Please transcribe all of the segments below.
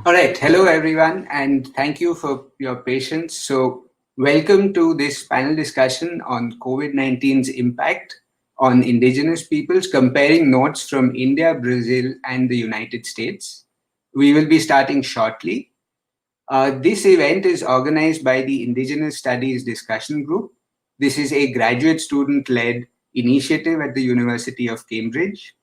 All right. Hello, everyone, and thank you for your patience. So, welcome to this panel discussion on COVID-19's impact on Indigenous peoples, comparing notes from India, Brazil, and the United States. We will be starting shortly. This event is organized by the Indigenous Studies Discussion Group. This is a graduate student-led initiative at the University of Cambridge.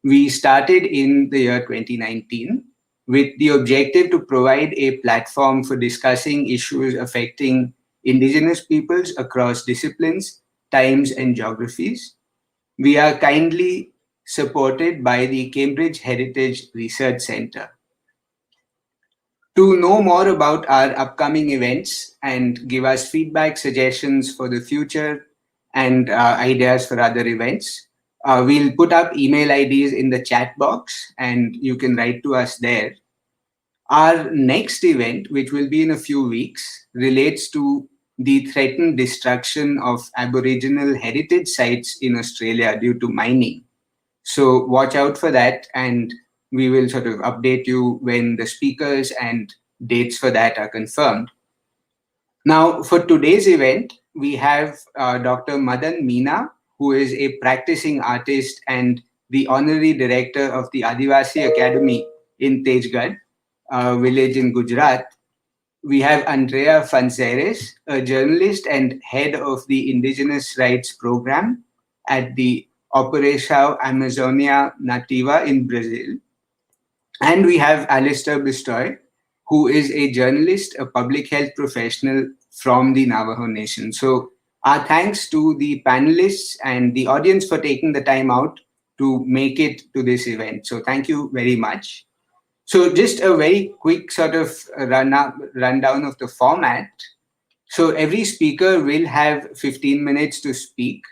We started in the year 2019 with the objective to provide a platform for discussing issues affecting Indigenous peoples across disciplines, times, and geographies. We are kindly supported by the Cambridge Heritage Research Center. To know more about our upcoming events and give us feedback, suggestions for the future, and ideas for other events, we'll put up email IDs in the chat box and you can write to us there. Our next event, which will be in a few weeks, relates to the threatened destruction of Aboriginal heritage sites in Australia due to mining. So watch out for that, and we will sort of update you when the speakers and dates for that are confirmed. Now, for today's event, we have Dr. Madan Meena, who is a practicing artist and the Honorary Director of the Adivasi Academy in Tejgad, village in Gujarat. We have Andreia Fanzeres, a journalist and head of the Indigenous Rights Program at the Operação Amazônia Nativa in Brazil. And we have Alastair Bitsóí, who is a journalist, a public health professional from the Navajo Nation. So our thanks to the panelists and the audience for taking the time out to make it to this event. So thank you very much. So just a very quick sort of rundown of the format. So every speaker will have 15 minutes to speak.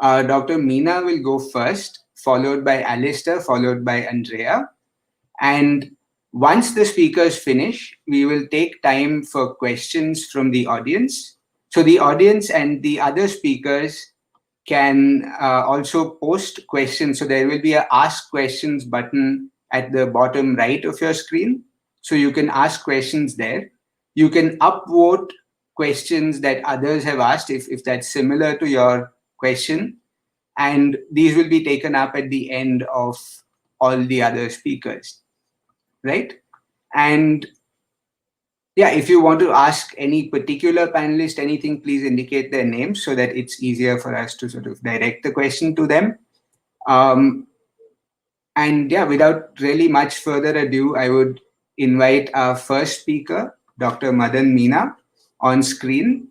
Dr. Meena will go first, followed by Alastair, followed by Andreia. And once the speakers finish, we will take time for questions from the audience. So the audience and the other speakers can also post questions. So there will be an Ask Questions button at the bottom right of your screen. So you can ask questions there. You can upvote questions that others have asked if that's similar to your question. And these will be taken up at the end of all the other speakers, right? And yeah, if you want to ask any particular panelist anything, please indicate their name so that it's easier for us to sort of direct the question to them. And yeah, without really much further ado, I would invite our first speaker, Dr. Madan Meena, on screen.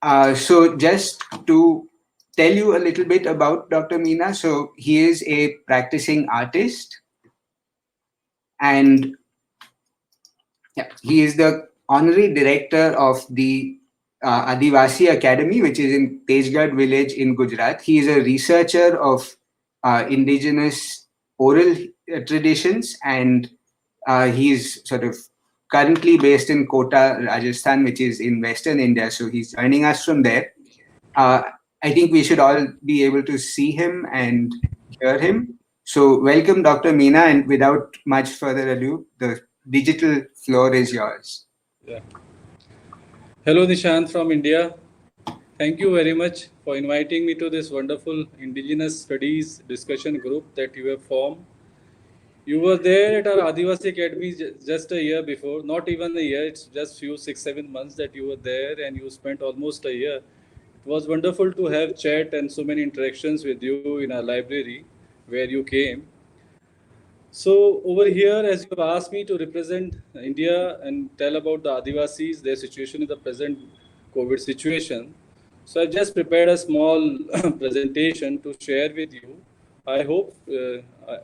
So just to tell you a little bit about Dr. Meena, so he is a practicing artist, and yeah, he is the honorary director of the Adivasi Academy, which is in Tejgad village in Gujarat. He is a researcher of indigenous oral traditions, and he's sort of currently based in Kota, Rajasthan, which is in Western India. So he's joining us from there. I think we should all be able to see him and hear him. So welcome, Dr. Meena, and without much further ado, the digital floor is yours. Yeah. Hello, Nishant from India. Thank you very much for inviting me to this wonderful Indigenous Studies discussion group that you have formed. You were there at our Adivasi Academy just a year before, not even a year, it's just 6-7 months that you were there, and you spent almost a year. It was wonderful to have chat and so many interactions with you in our library where you came. So over here, as you have asked me to represent India and tell about the Adivasis, their situation in the present COVID situation. So I just prepared a small presentation to share with you. I hope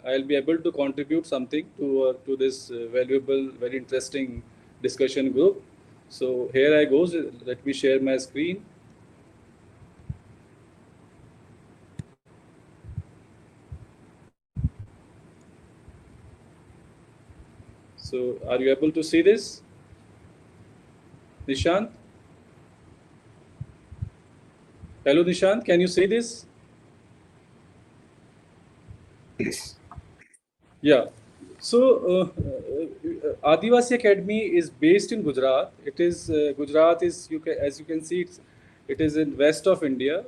I'll be able to contribute something to this valuable, very interesting discussion group. So here I go. Let me share my screen. So are you able to see this? Nishant? Hello, Nishant, can you see this? Yes. Yeah. So, Adivasi Academy is based in Gujarat. It is Gujarat is as you can see it is in west of India.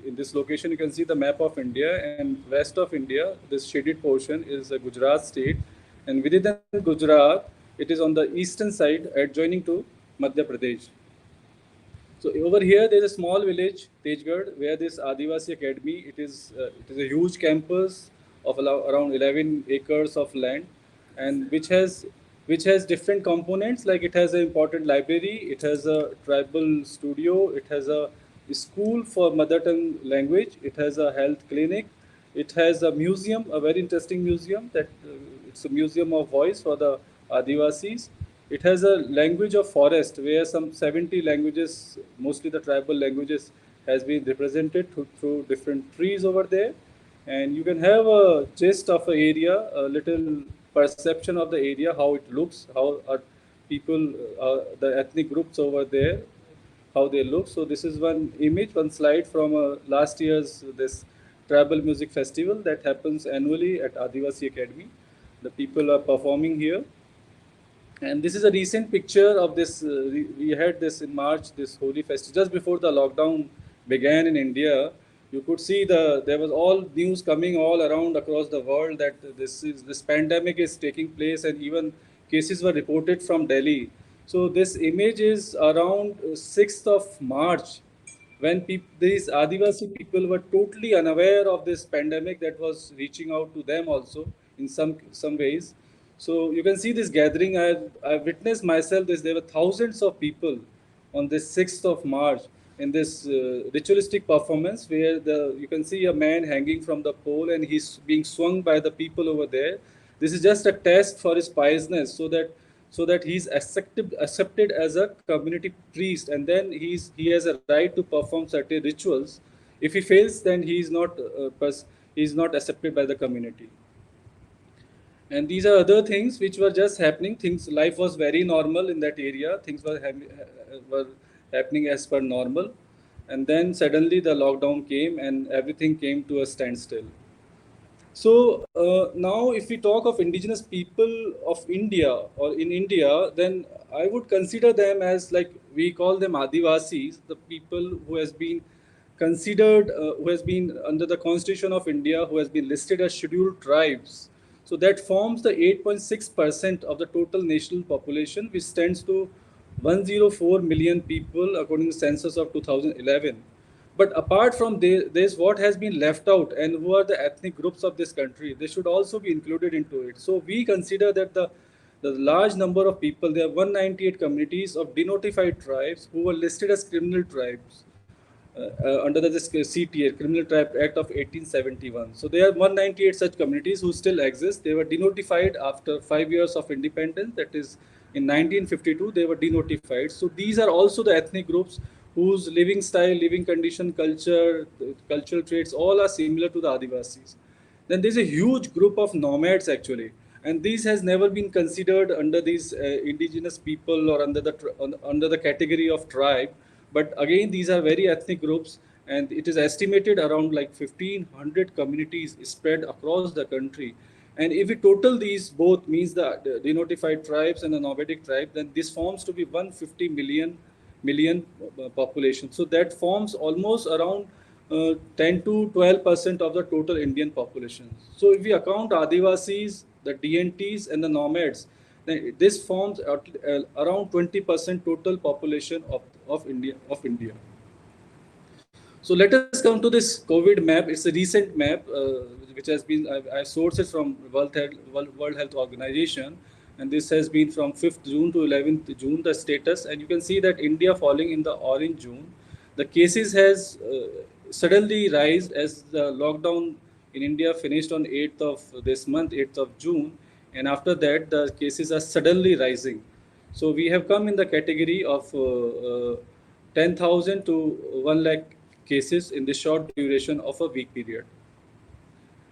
In this location, you can see the map of India, and west of India, this shaded portion is a Gujarat state, and within Gujarat, it is on the eastern side, adjoining to Madhya Pradesh. So over here, there is a small village, Tejgarh, where this Adivasi Academy. It is a huge campus of around 11 acres of land, and which has different components. Like it has an important library, it has a tribal studio, it has a school for mother tongue language, it has a health clinic, it has a museum, a very interesting museum that it's a museum of voice for the Adivasis. It has a language of forest where some 70 languages, mostly the tribal languages, has been represented through different trees over there. And you can have a gist of an area, a little perception of the area, how it looks, how are people, the ethnic groups over there, how they look. So this is one image, one slide from last year's this tribal music festival that happens annually at Adivasi Academy. The people are performing here, and this is a recent picture of this. We had this in March, this holy festival, just before the lockdown began in India. You could see there was all news coming all around across the world that this pandemic is taking place, and even cases were reported from Delhi. So this image is around 6th of March, when these Adivasi people were totally unaware of this pandemic that was reaching out to them also in some ways. So you can see this gathering. I witnessed myself this. There were thousands of people on this 6th of March in this ritualistic performance where you can see a man hanging from the pole and he's being swung by the people over there. This is just a test for his piousness, so that he's accepted as a community priest, and then he has a right to perform certain rituals. If he fails, then he's not accepted by the community. And these are other things which were just happening. Life was very normal in that area. Things were happening as per normal, and then suddenly the lockdown came and everything came to a standstill. So now, if we talk of indigenous people of India or in India, then I would consider them as, like, we call them Adivasis, the people who has been considered, who has been under the Constitution of India, who has been listed as scheduled tribes. So that forms the 8.6% of the total national population, which stands to 104 million people according to the census of 2011. But apart from this, what has been left out and who are the ethnic groups of this country, they should also be included into it. So we consider that the large number of people, there are 198 communities of denotified tribes who were listed as criminal tribes under this CTA, Criminal Tribe Act of 1871. So there are 198 such communities who still exist. They were denotified after 5 years of independence, that is in 1952, they were denotified. So these are also the ethnic groups whose living style, living condition, culture, cultural traits, all are similar to the Adivasis. Then there's a huge group of nomads actually, and these has never been considered under these indigenous people or under the category of tribe. But again, these are very ethnic groups, and it is estimated around like 1,500 communities spread across the country. And if we total these both, means the denotified tribes and the nomadic tribe, then this forms to be 150 million population. So that forms almost around 10 to 12% of the total Indian population. So if we account Adivasis, the DNTs, and the nomads, then this forms around 20% total population of India. So let us come to this COVID map. It's a recent map which has been I sourced it from World Health Organization, and this has been from 5th June to 11th June, the status. And you can see that India falling in the orange zone. The cases has suddenly rise as the lockdown in India finished on 8th of this month, 8th of June, and after that the cases are suddenly rising. So we have come in the category of 10,000 to 1 lakh cases in the short duration of a week period.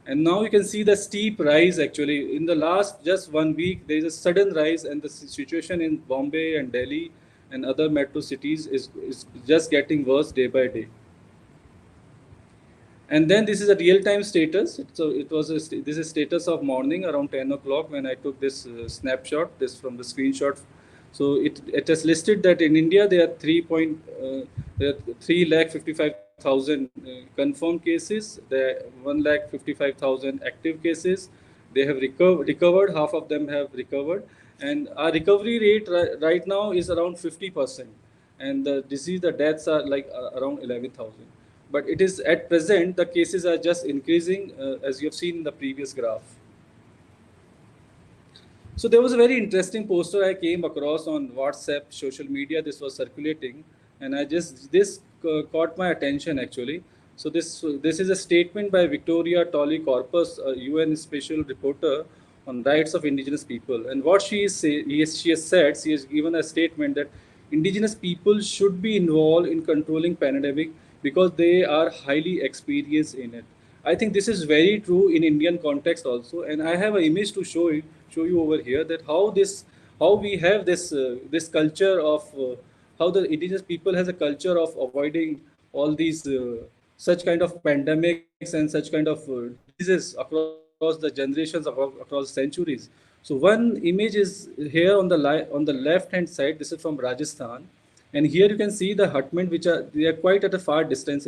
And now you can see the steep rise actually. In the last just 1 week, there is a sudden rise, and the situation in Bombay and Delhi and other metro cities is just getting worse day by day. And then this is a real-time status. So this is status of morning around 10 o'clock when I took this snapshot, this from the screenshot. So it has listed that in India there are 3,55,000 confirmed cases. There are 1,55,000 active cases. They have recovered. Half of them have recovered, and our recovery rate right now is around 50%. And the deaths are like around 11,000. But it is at present, the cases are just increasing as you have seen in the previous graph. So there was a very interesting poster I came across on WhatsApp, social media. This was circulating, and this caught my attention actually. So this is a statement by Victoria Tolley Corpus, a UN special reporter on rights of indigenous people. And what she has said, she has given a statement that indigenous people should be involved in controlling pandemic because they are highly experienced in it. I think this is very true in Indian context also, and I have an image to show you over here that how we have this culture of how the indigenous people has a culture of avoiding all these such kind of pandemics and such kind of diseases across the generations, across centuries. So one image is here on the left hand side. This is from Rajasthan, and here you can see the hutment, they are quite at a far distance.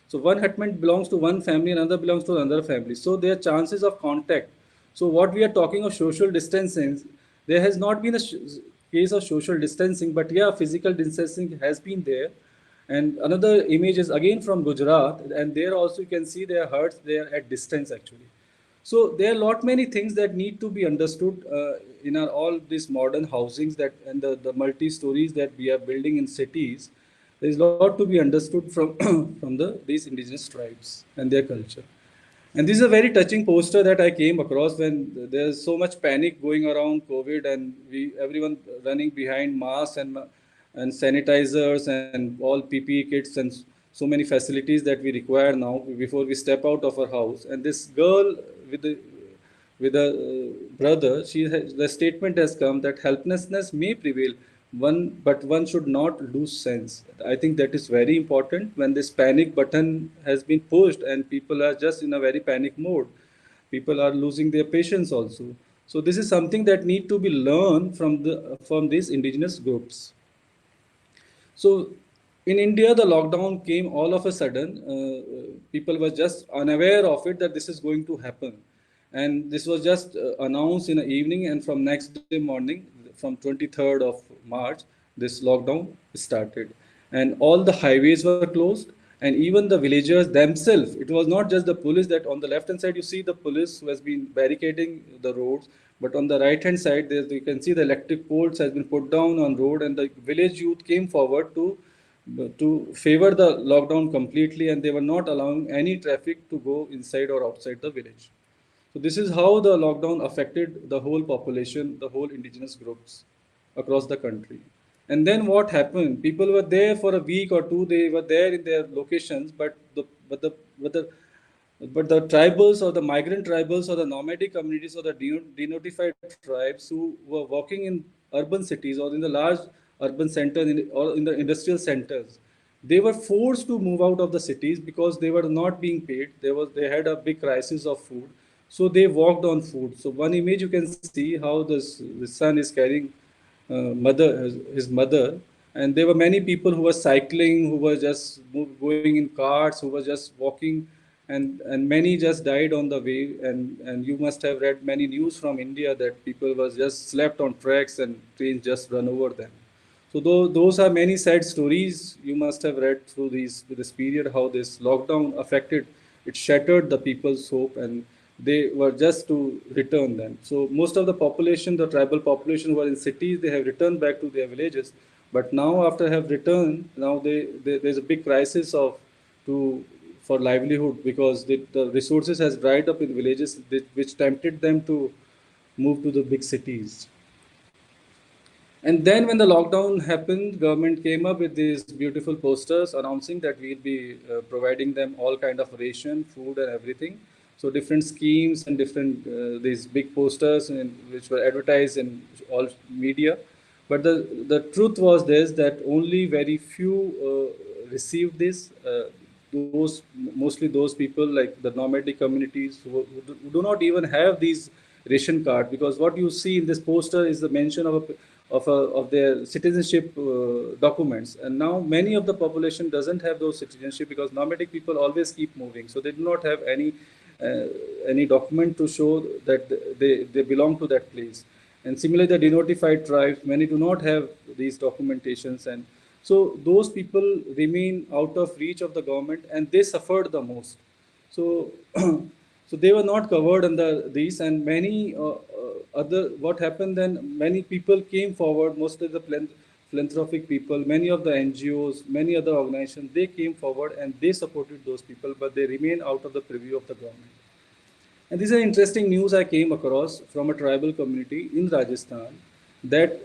So one hutment belongs to one family, another belongs to another family. So there are chances of contact. So what we are talking of social distancing, there has not been a case of social distancing, but yeah, physical distancing has been there. And another image is again from Gujarat, and there also you can see their huts, they are at distance actually. So there are many things that need to be understood in all these modern housings and the multi-stories that we are building in cities. There is a lot to be understood from these indigenous tribes and their culture. And this is a very touching poster that I came across when there's so much panic going around COVID, and everyone running behind masks and sanitizers and all PPE kits and so many facilities that we require now before we step out of our house. And this girl with a brother, the statement has come that helplessness may prevail, but one should not lose sense. I think that is very important when this panic button has been pushed and people are just in a very panic mode. People are losing their patience also. So this is something that need to be learned from these indigenous groups. So in India, the lockdown came all of a sudden. People were just unaware of it that this is going to happen. And this was just announced in the evening, and from next day morning, from 23rd of March, this lockdown started. And all the highways were closed, and even the villagers themselves, it was not just the police that on the left hand side, you see the police who has been barricading the roads, but on the right hand side, you can see the electric poles has been put down on road, and the village youth came forward to favor the lockdown completely, and they were not allowing any traffic to go inside or outside the village. So this is how the lockdown affected the whole population, the whole indigenous groups across the country. And then what happened? People were there for a week or two. They were there in their locations, but the tribals or the migrant tribals or the nomadic communities or the denotified tribes who were working in urban cities or in the large urban centers or in the industrial centers, they were forced to move out of the cities because they were not being paid. They had a big crisis of food, so they walked on food. So one image you can see how the son is carrying his mother, and there were many people who were cycling, who were just going in carts, who were just walking, and many just died on the way. And you must have read many news from India that people was just slept on tracks and trains just run over them. So those are many sad stories you must have read through this period, how this lockdown affected, it shattered the people's hope, and they were just to return them. So most of the population, the tribal population who are in cities, they have returned back to their villages. But now after have returned, now there's a big crisis for livelihood because the resources has dried up in villages, which tempted them to move to the big cities. And then when the lockdown happened, government came up with these beautiful posters announcing that we'll be providing them all kind of ration, food and everything. So different schemes and different these big posters which were advertised in all media. But the truth was this, that only very few received this. mostly those people like the nomadic communities who do not even have these ration card, because what you see in this poster is the mention of their citizenship documents, and now many of the population doesn't have those citizenship because nomadic people always keep moving, so they do not have uh, any document to show that they belong to that place. And similarly, the denotified tribes, many do not have these documentations, and so those people remain out of reach of the government, and they suffered the most. So, so they were not covered under these, and many other. What happened then? Many people came forward. Most of the philanthropic people, many of the NGOs, many other organizations, they came forward and they supported those people, but they remain out of the purview of the government. And this is an interesting news I came across from a tribal community in Rajasthan that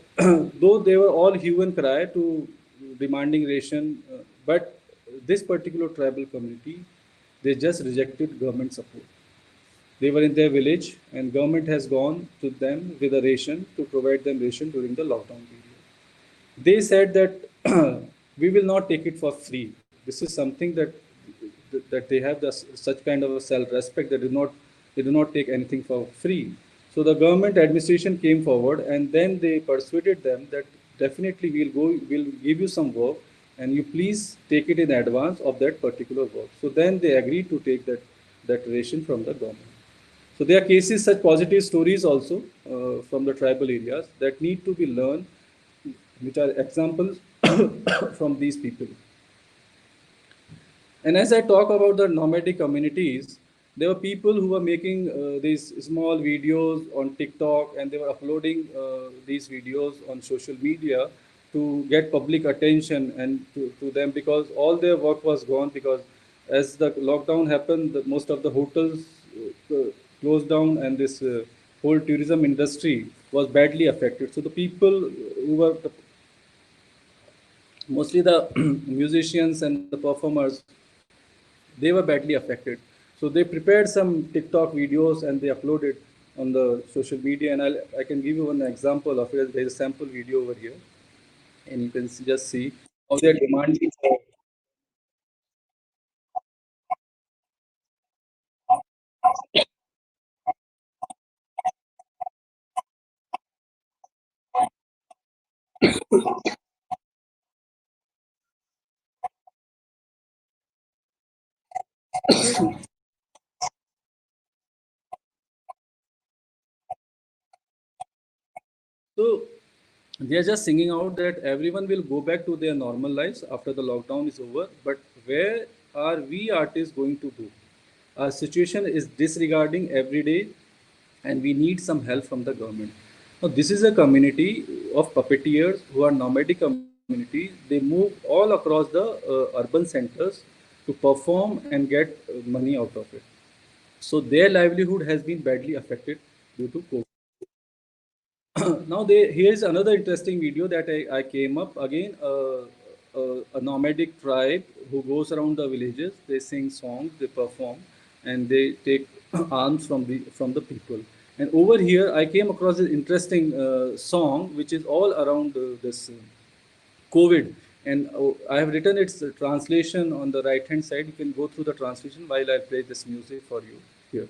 though they were all hue and cry to demanding ration, but this particular tribal community, they just rejected government support. They were in their village and government has gone to them with a ration to provide them ration during the lockdown period. They said that we will not take it for free. This is something that they have such kind of a self-respect that they do not take anything for free. So the government administration came forward and then they persuaded them that definitely we'll give you some work and you please take it in advance of that particular work. So then they agreed to take that ration from the government. So there are cases, such positive stories also from the tribal areas that need to be learned, which are examples from these people. And as I talk about the nomadic communities, there were people who were making these small videos on TikTok and they were uploading these videos on social media to get public attention and to them, because all their work was gone, because as the lockdown happened, most of the hotels closed down and this whole tourism industry was badly affected. So the people who were mostly the musicians and the performers, they were badly affected. So they prepared some TikTok videos and they uploaded on the social media. And I can give you one example of it. There's a sample video over here, and you can just see how they're demanding. So they are just singing out that everyone will go back to their normal lives after the lockdown is over. But where are we artists going to do? Our situation is disregarding every day, and we need some help from the government. Now, this is a community of puppeteers who are nomadic communities. They move all across the urban centers to perform and get money out of it. So their livelihood has been badly affected due to COVID. Now, here's another interesting video that I came up again. A nomadic tribe who goes around the villages. They sing songs, they perform, and they take alms from the people. And over here, I came across an interesting song which is all around this COVID. And I have written its translation on the right hand side. You can go through the translation while I play this music for you here.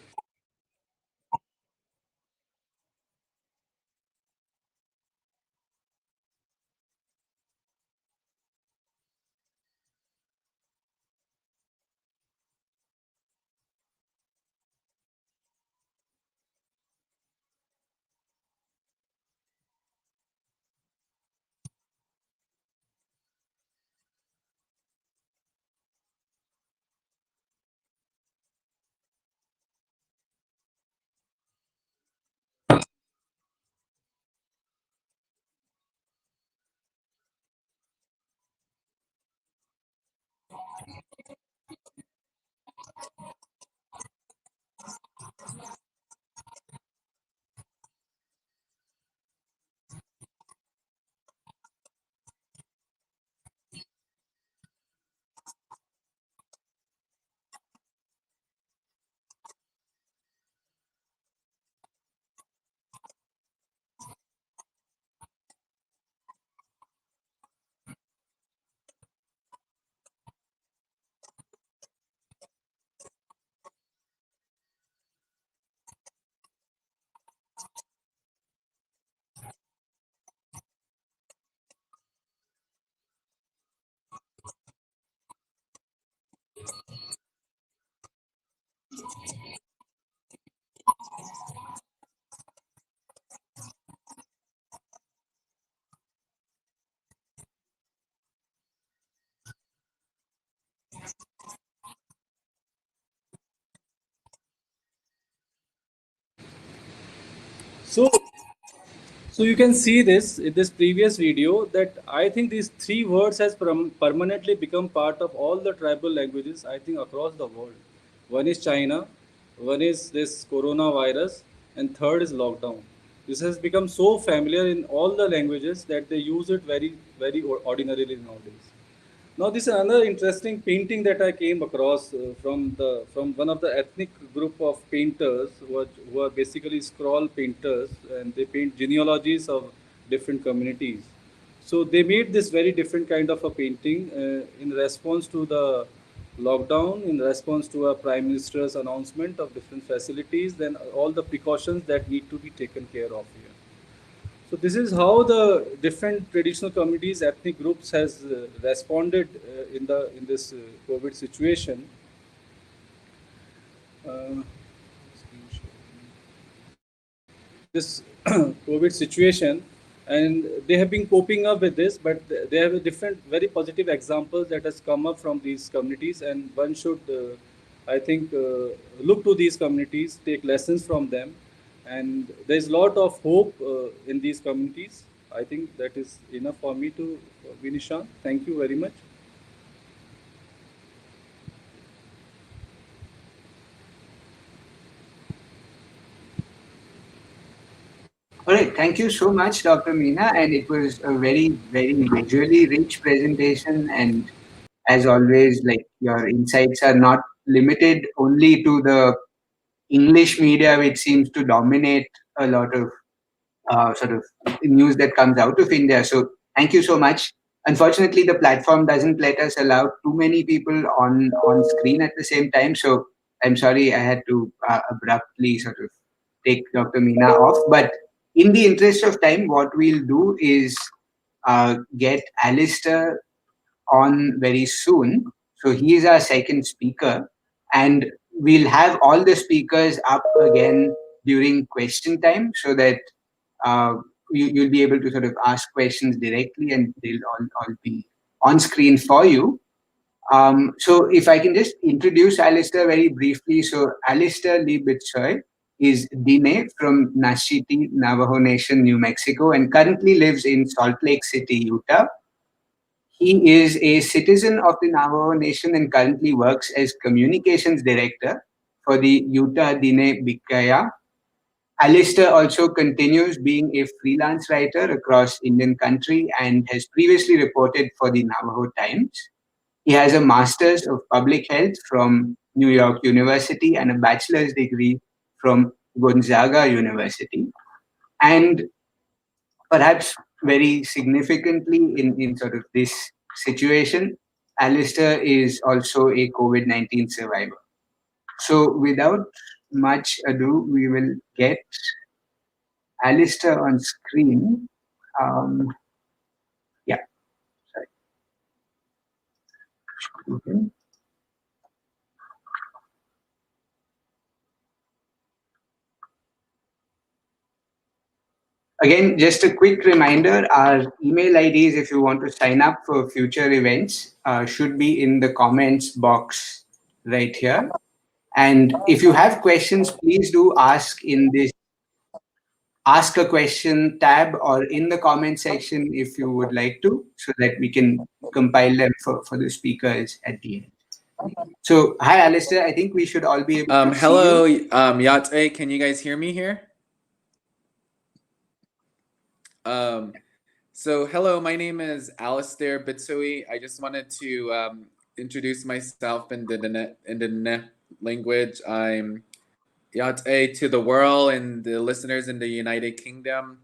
So, so you can see this in this previous video that I think these three words has permanently become part of all the tribal languages, I think, across the world. One is China, one is this coronavirus, and third is lockdown. This has become so familiar in all the languages that they use it very ordinarily nowadays. Now, this is another interesting painting that I came across from one of the ethnic group of painters who are basically scroll painters, and they paint genealogies of different communities. So they made this very different kind of a painting in response to the lockdown, in response to a prime minister's announcement of different facilities, then all the precautions that need to be taken care of here. So this is how the different traditional communities, ethnic groups has responded in this COVID situation. Uh, this COVID situation, and they have been coping up with this, but they have a different, very positive examples that has come up from these communities, and one should, I think, look to these communities, take lessons from them, and there is a lot of hope in these communities. I think that is enough for me to be Nishant. Thank you very much. All right, thank you so much, Dr. Meena, and it was a very visually rich presentation. And as always, like your insights are not limited only to the English media, which seems to dominate a lot of sort of news that comes out of India. So thank you so much. Unfortunately, the platform doesn't let us allow too many people on screen at the same time. So I'm sorry, I had to abruptly sort of take Dr. Meena off. But in the interest of time, what we'll do is get Alastair on very soon. So he is our second speaker, and we'll have all the speakers up again during question time so that uh, you'll be able to sort of ask questions directly and they'll all be on screen for you. So if I can just introduce Alastair very briefly. So Alastair Bitsóí is Dine from Nashiti Navajo Nation, New Mexico, and currently lives in Salt Lake City, Utah. He is a citizen of the Navajo Nation and currently works as communications director for the Utah Dine Bikaya. Alastair also continues being a freelance writer across Indian country and has previously reported for the Navajo Times. He has a master's of public health from New York University and a bachelor's degree from Gonzaga University. And perhaps very significantly in sort of this situation, Alastair is also a COVID-19 survivor. So without much ado, we will get Alastair on screen. Yeah, sorry. Okay. Again, just a quick reminder, our email IDs, if you want to sign up for future events, should be in the comments box right here. And if you have questions, please do ask in this ask a question tab or in the comment section if you would like to, so that we can compile them for the speakers at the end. So, hi, Alastair. I think we should all be able to hello, see you. Yate. Can you guys hear me here? So hello, my name is Alastair Bitsóí. I just wanted to introduce myself in the language. I'm Yate to the world and the listeners in the United Kingdom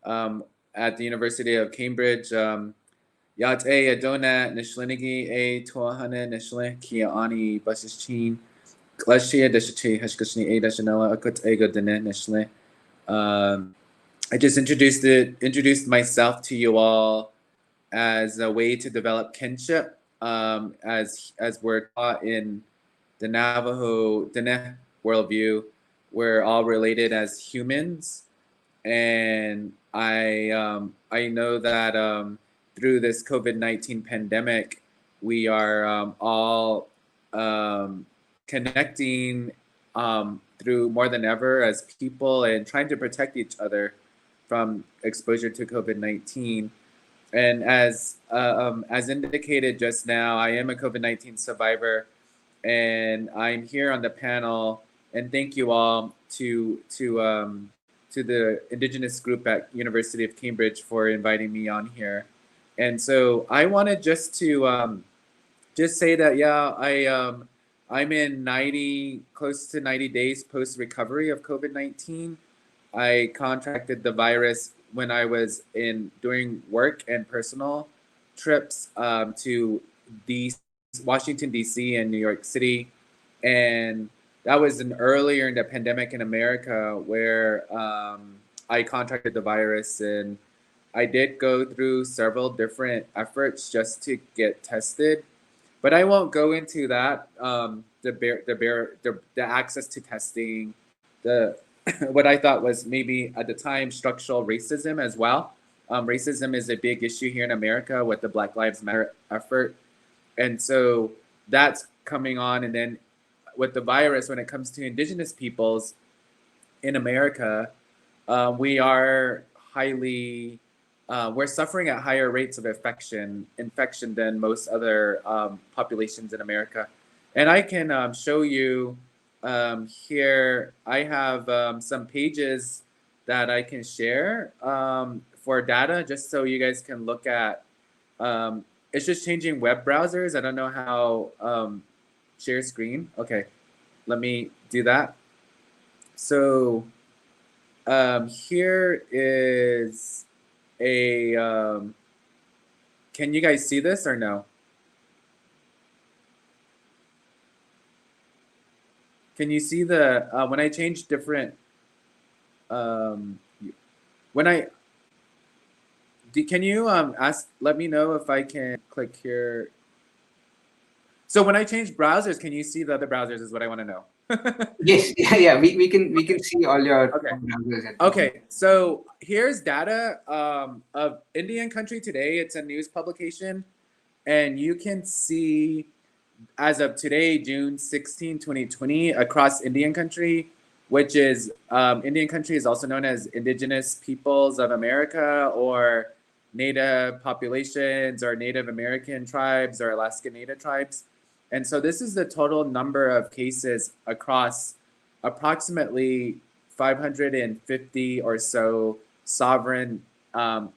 at the University of Cambridge. Yate Adona Nishlinigi A Tuahana Nishlin Kiani Basishin Klashia Deshati Hashkashni A Dashanella Akut Ego Dene Nishlin. I just introduced myself to you all as a way to develop kinship, as we're taught in the Navajo Dene worldview. We're all related as humans, and I know that through this COVID-19 pandemic, we are all connecting through more than ever as people and trying to protect each other from exposure to COVID-19. And as indicated just now, I am a COVID-19 survivor, and I'm here on the panel. And thank you all to the Indigenous group at University of Cambridge for inviting me on here. And so I wanted just to just say that, yeah, I'm in close to 90 days post recovery of COVID-19. I contracted the virus when I was doing work and personal trips to Washington, D.C. and New York City. And that was earlier in the pandemic in America where I contracted the virus, and I did go through several different efforts just to get tested. But I won't go into that. The access to testing, what I thought was maybe at the time structural racism as well. Racism is a big issue here in America with the Black Lives Matter effort. And so that's coming on. And then with the virus, when it comes to Indigenous peoples in America, we are we're suffering at higher rates of infection than most other populations in America. And I can show you here, I have some pages that I can share for data, just so you guys can look at. It's just changing web browsers. I don't know how, share screen. Okay, let me do that. So here is a, can you guys see this or no? Can you see the, when I change different, can you let me know if I can click here. So when I change browsers, can you see the other browsers is what I want to know. Yes, yeah, we can see all your browsers. Okay, so here's data of Indian Country Today. It's a news publication, and you can see as of today, June 16, 2020, across Indian Country, which is, Indian Country is also known as Indigenous Peoples of America, or Native populations, or Native American tribes, or Alaska Native tribes. And so this is the total number of cases across approximately 550 or so sovereign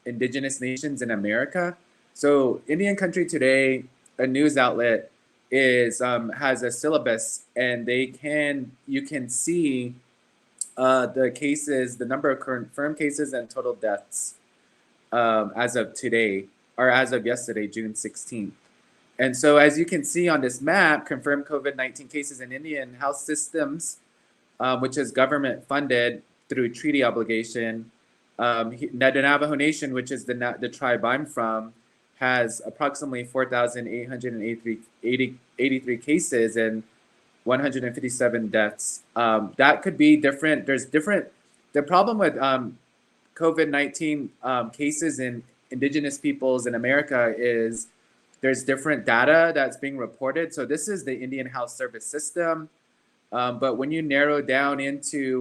Indigenous nations in America. So Indian Country Today, a news outlet, has a syllabus, and you can see the cases, the number of confirmed cases and total deaths as of today, or as of yesterday, June 16th. And so as you can see on this map, confirmed COVID-19 cases in Indian health systems, which is government funded through treaty obligation. The Navajo Nation, which is the tribe I'm from, has approximately 4,883 cases and 157 deaths. That could be different. The problem with COVID-19 cases in Indigenous peoples in America is there's different data that's being reported. So this is the Indian Health Service system. But when you narrow down into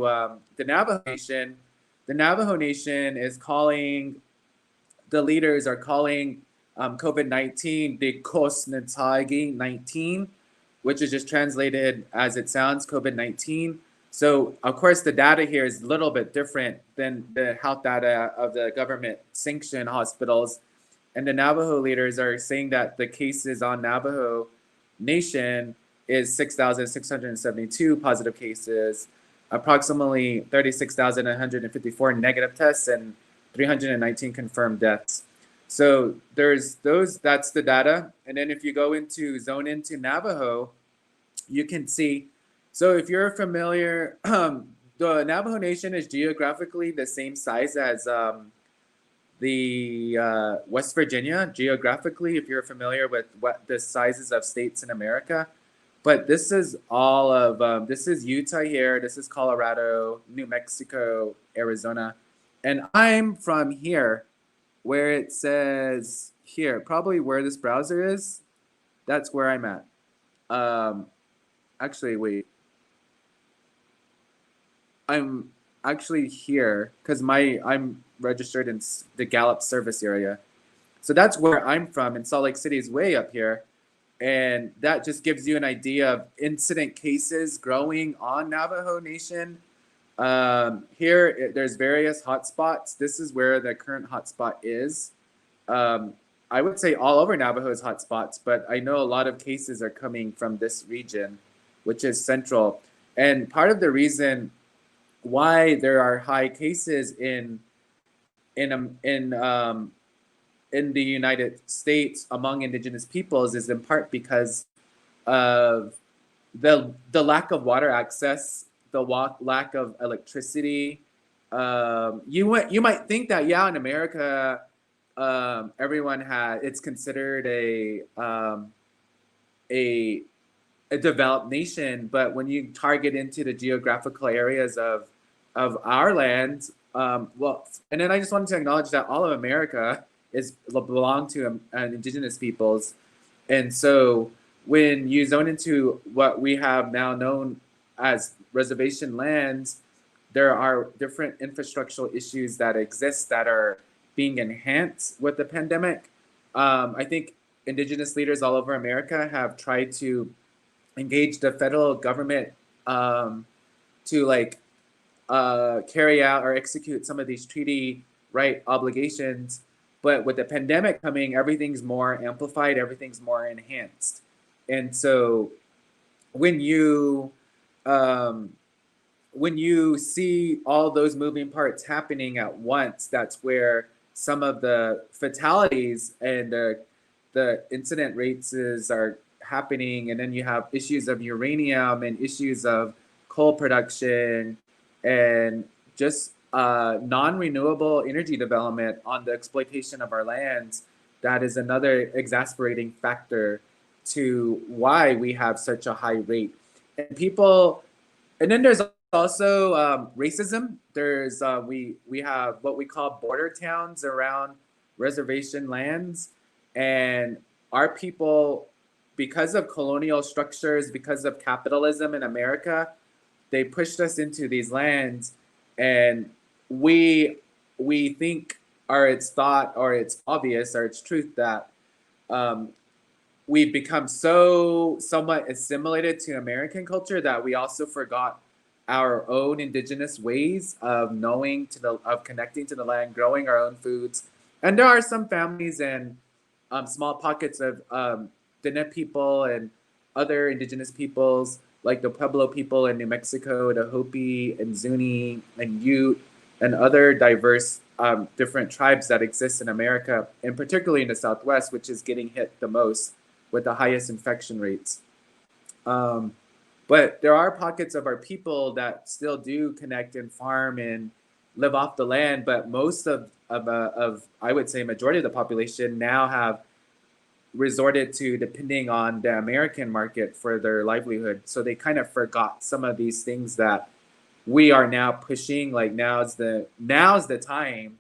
the Navajo Nation is calling, the leaders are calling COVID-19 the Kosnatagi-19, which is just translated as it sounds, COVID-19. So of course the data here is a little bit different than the health data of the government sanctioned hospitals. And the Navajo leaders are saying that the cases on Navajo Nation is 6,672 positive cases, approximately 36,154 negative tests, and 319 confirmed deaths. So that's the data. And then if you zone into Navajo, you can see, so if you're familiar, the Navajo Nation is geographically the same size as the West Virginia, geographically, if you're familiar with what the sizes of states in America. But this is all of, this is Utah here, this is Colorado, New Mexico, Arizona. And I'm from here, where it says here, probably where this browser is, that's where I'm at. Actually, wait. I'm actually here because I'm registered in the Gallup service area. So that's where I'm from, and Salt Lake City is way up here. And that just gives you an idea of incident cases growing on Navajo Nation. Here, there's various hotspots. This is where the current hotspot is. I would say all over Navajo is hotspots, but I know a lot of cases are coming from this region, which is central. And part of the reason why there are high cases in the United States among Indigenous peoples is in part because of the lack of water access, the lack of electricity. You might think that in America, everyone it's considered a developed nation, but when you target into the geographical areas of our land, and then I just wanted to acknowledge that all of America belong to Indigenous peoples, and so when you zone into what we have now known as reservation lands, there are different infrastructural issues that exist that are being enhanced with the pandemic. I think Indigenous leaders all over America have tried to engage the federal government to carry out or execute some of these treaty right obligations. But with the pandemic coming, everything's more amplified, everything's more enhanced. And so when you see all those moving parts happening at once, that's where some of the fatalities and the incident rates are happening. And then you have issues of uranium and issues of coal production and just non-renewable energy development on the exploitation of our lands. That is another exasperating factor to why we have such a high rate. And then there's also racism. There's we have what we call border towns around reservation lands, and our people, because of colonial structures, because of capitalism in America, they pushed us into these lands, and we think, or it's thought, or it's obvious, or it's truth that we've become so somewhat assimilated to American culture that we also forgot our own Indigenous ways of of connecting to the land, growing our own foods. And there are some families and small pockets of Diné people and other Indigenous peoples, like the Pueblo people in New Mexico, the Hopi and Zuni and Ute, and other diverse different tribes that exist in America, and particularly in the Southwest, which is getting hit the most with the highest infection rates. But there are pockets of our people that still do connect and farm and live off the land, but most of I would say majority of the population now have resorted to depending on the American market for their livelihood. So they kind of forgot some of these things that we are now pushing. Like now's the time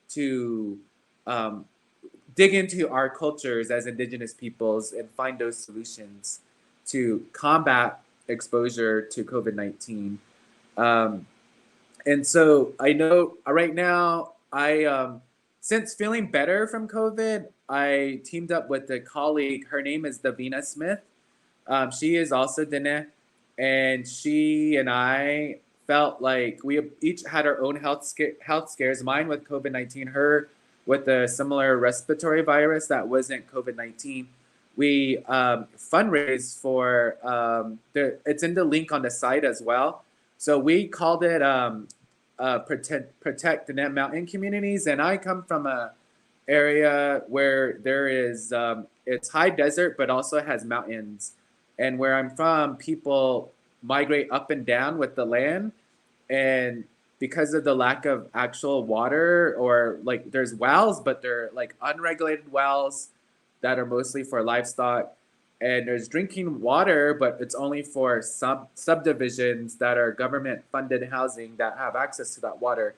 to dig into our cultures as Indigenous peoples and find those solutions to combat exposure to COVID-19. And so I know right now, since feeling better from COVID, I teamed up with a colleague. Her name is Davina Smith. She is also Diné, and she and I felt like we each had our own health scares. Mine with COVID-19, her with a similar respiratory virus that wasn't COVID-19. We fundraised for it's in the link on the site as well. So we called it Protect the Net Mountain Communities, and I come from a area where there is it's high desert but also has mountains, and where I'm from, people migrate up and down with the land, and because of the lack of actual water, or like there's wells, but they're like unregulated wells that are mostly for livestock, and there's drinking water, but it's only for subdivisions that are government funded housing that have access to that water.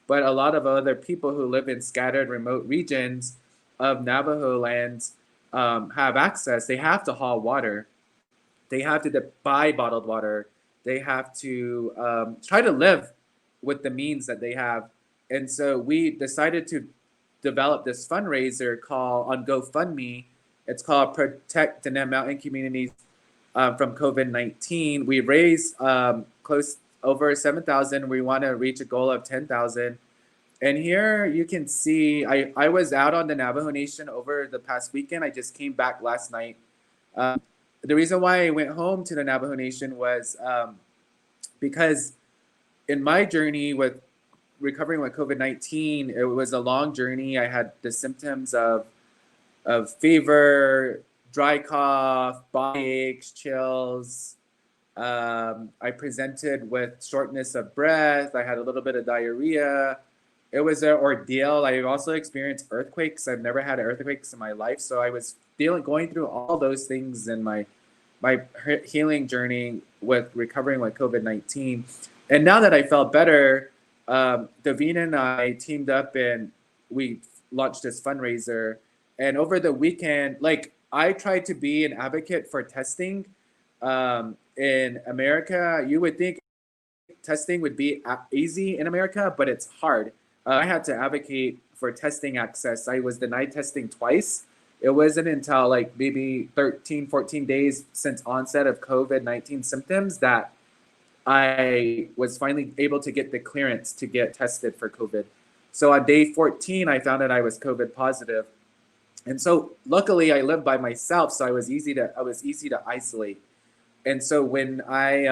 But a lot of other people who live in scattered remote regions of Navajo lands have access. They have to haul water. They have to buy bottled water. They have to try to live with the means that they have. And so we decided to develop this fundraiser called on GoFundMe. It's called Protect the Mountain Communities from COVID-19. We raised close over 7,000. We want to reach a goal of 10,000. And here you can see, I was out on the Navajo Nation over the past weekend. I just came back last night. The reason why I went home to the Navajo Nation was because in my journey with recovering with COVID-19, it was a long journey. I had the symptoms of fever, dry cough, body aches, chills. I presented with shortness of breath. I had a little bit of diarrhea. It was an ordeal. I also experienced earthquakes. I've never had earthquakes in my life. So I was going through all those things in my healing journey with recovering with COVID-19. And now that I felt better, Davina and I teamed up and we launched this fundraiser. And over the weekend, like I tried to be an advocate for testing. In America, you would think testing would be easy in America, but it's hard. I had to advocate for testing access. I was denied testing twice. It wasn't until like maybe 13, 14 days since onset of COVID-19 symptoms that I was finally able to get the clearance to get tested for COVID. So on day 14, I found that I was COVID positive. And so luckily I lived by myself, so I was easy to isolate. And so when I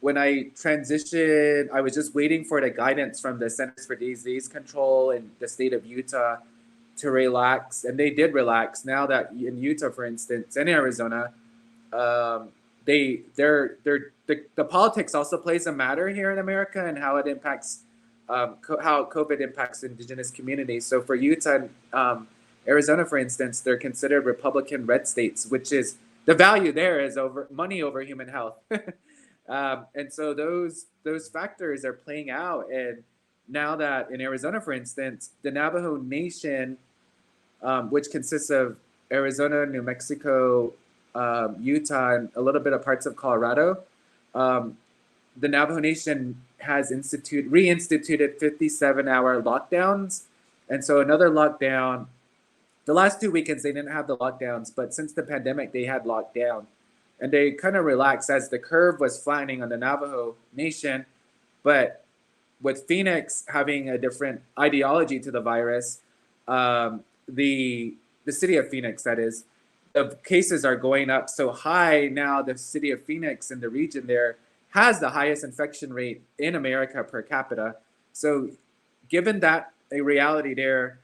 transitioned, I was just waiting for the guidance from the Centers for Disease Control in the state of Utah to relax, and they did relax. Now that in Utah, for instance, and Arizona, the politics also plays a matter here in America and how it impacts how COVID impacts Indigenous communities. So for Utah and Arizona, for instance, they're considered Republican red states, which is the value there is money over human health. And so those factors are playing out. And now that in Arizona, for instance, the Navajo Nation, which consists of Arizona, New Mexico, Utah, and a little bit of parts of Colorado, the Navajo Nation has reinstituted 57-hour lockdowns. And so another lockdown. The last 2 weekends, they didn't have the lockdowns, but since the pandemic, they had lockdown. And they kind of relaxed as the curve was flattening on the Navajo Nation. But with Phoenix having a different ideology to the virus, the city of Phoenix, that is, the cases are going up so high now. The city of Phoenix and the region there has the highest infection rate in America per capita. So given that a reality there,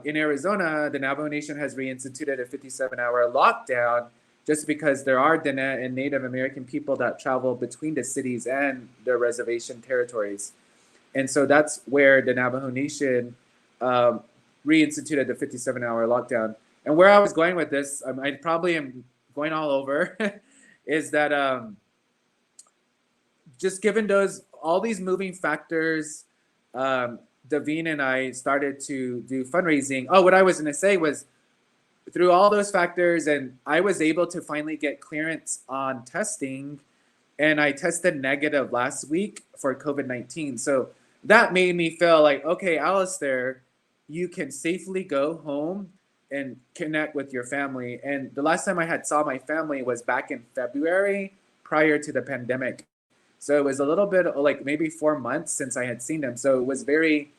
in Arizona, the Navajo Nation has reinstituted a 57-hour lockdown just because there are Dene and Native American people that travel between the cities and their reservation territories. And so that's where the Navajo Nation reinstituted the 57-hour lockdown. And where I was going with this, I probably am going all over, is that just given all these moving factors, Davina and I started to do fundraising. Oh, what I was going to say was through all those factors, and I was able to finally get clearance on testing, and I tested negative last week for COVID-19. So that made me feel like, okay, Alastair, you can safely go home and connect with your family. And the last time I saw my family was back in February prior to the pandemic. So it was a little bit like maybe 4 months since I had seen them. So it was very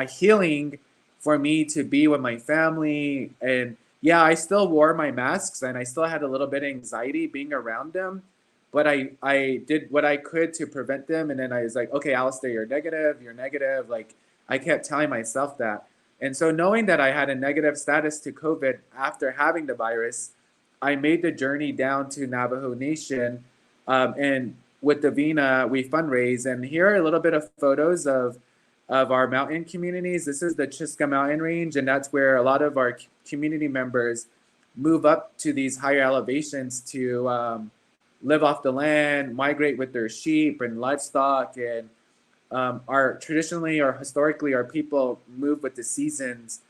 healing for me to be with my family. And yeah, I still wore my masks and I still had a little bit of anxiety being around them, but I did what I could to prevent them. And then I was like, okay, Alastair, you're negative. Like I kept telling myself that. And so knowing that I had a negative status to COVID after having the virus, I made the journey down to Navajo Nation. And with Davina, we fundraise. And here are a little bit of photos of our mountain communities. This is the Chiska Mountain Range, and that's where a lot of our community members move up to these higher elevations to live off the land, migrate with their sheep and livestock. And historically, our people move with the seasons.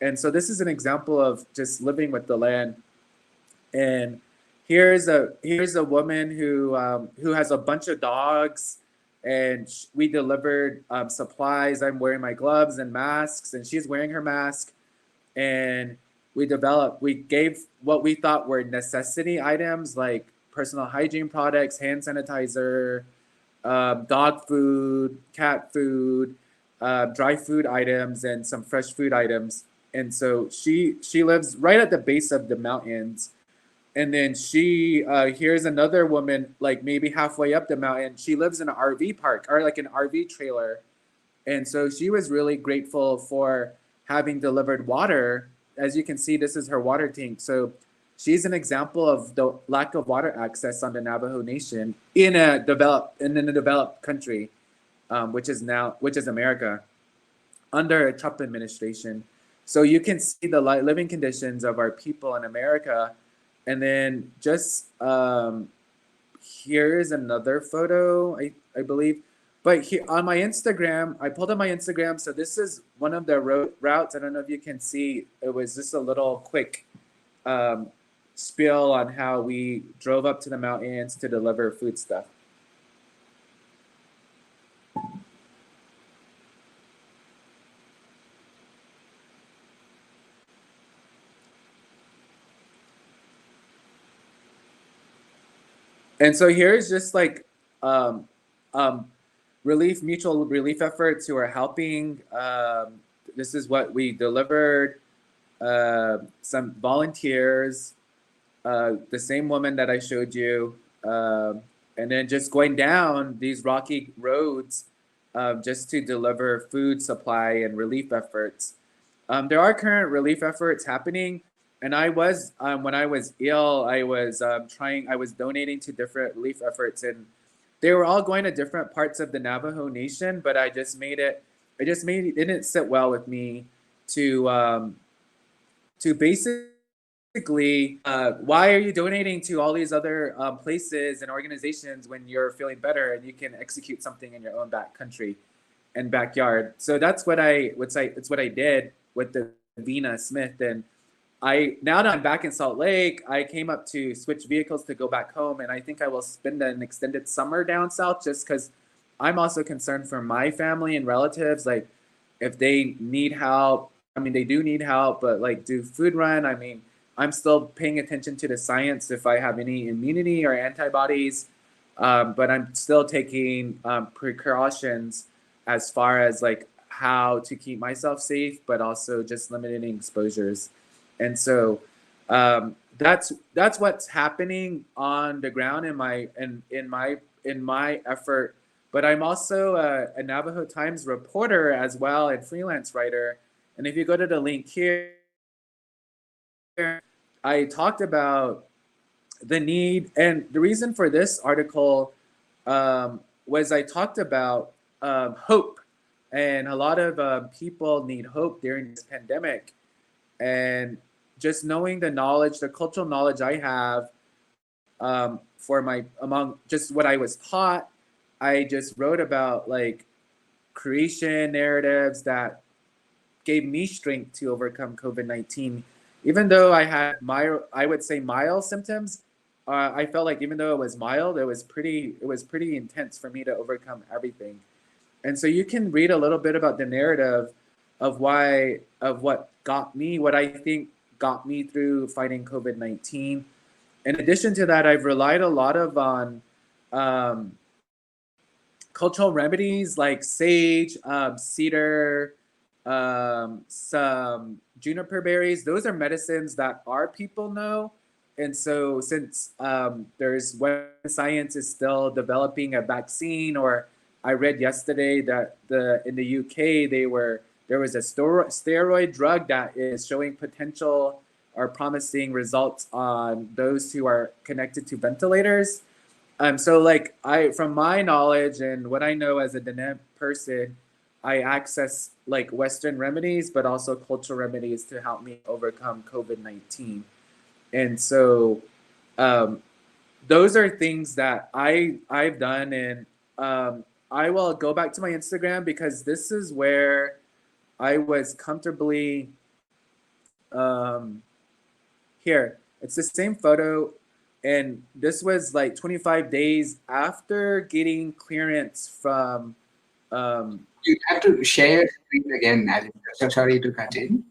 And so this is an example of just living with the land. And here's a woman who has a bunch of dogs, and we delivered supplies. I'm wearing my gloves and masks, and she's wearing her mask. And we gave what we thought were necessity items like personal hygiene products, hand sanitizer, dog food, cat food, dry food items, and some fresh food items. And so she lives right at the base of the mountains. And then here's another woman, like maybe halfway up the mountain. She lives in an RV park or like an RV trailer. And so she was really grateful for having delivered water. As you can see, this is her water tank. So she's an example of the lack of water access on the Navajo Nation in a developed country, which is America, under a Trump administration. So you can see the living conditions of our people in America. And then just here's another photo, I believe. But here on my Instagram, I pulled up my Instagram. So this is one of the routes. I don't know if you can see. It was just a little quick spiel on how we drove up to the mountains to deliver food stuff. And so here's just like mutual relief efforts who are helping. This is what we delivered. Some volunteers, the same woman that I showed you, and then just going down these rocky roads just to deliver food supply and relief efforts. There are current relief efforts happening. And I was, when I was ill, I was donating to different relief efforts, and they were all going to different parts of the Navajo Nation, but it didn't sit well with me to basically, why are you donating to all these other places and organizations when you're feeling better and you can execute something in your own back country and backyard? So that's what I did with the Meena Smith. And now that I'm back in Salt Lake, I came up to switch vehicles to go back home, and I think I will spend an extended summer down south just because I'm also concerned for my family and relatives. Like, if they need help, I mean, they do need help, but like, do food run? I mean, I'm still paying attention to the science if I have any immunity or antibodies, but I'm still taking precautions as far as like how to keep myself safe, but also just limiting exposures. And so that's what's happening on the ground in my effort. But I'm also a Navajo Times reporter as well and freelance writer. And if you go to the link here, I talked about the need, and the reason for this article was I talked about hope, and a lot of people need hope during this pandemic. And just knowing the cultural knowledge I have among just what I was taught, I just wrote about like creation narratives that gave me strength to overcome COVID-19. Even though I had I would say mild symptoms, I felt like even though it was mild, it was pretty intense for me to overcome everything. And so you can read a little bit about the narrative of what I think got me through fighting COVID-19. In addition to that, I've relied a lot on cultural remedies like sage, cedar, some juniper berries. Those are medicines that our people know. And so since when science is still developing a vaccine, or I read yesterday that in the UK there was a steroid drug that is showing potential or promising results on those who are connected to ventilators. So like from my knowledge and what I know as a Dene person, I access like Western remedies, but also cultural remedies to help me overcome COVID-19. And so those are things that I've done. And I will go back to my Instagram because this is where I was comfortably here. It's the same photo, And this was like 25 days after getting clearance from. You have to share your screen again, Alastair. So sorry to cut in.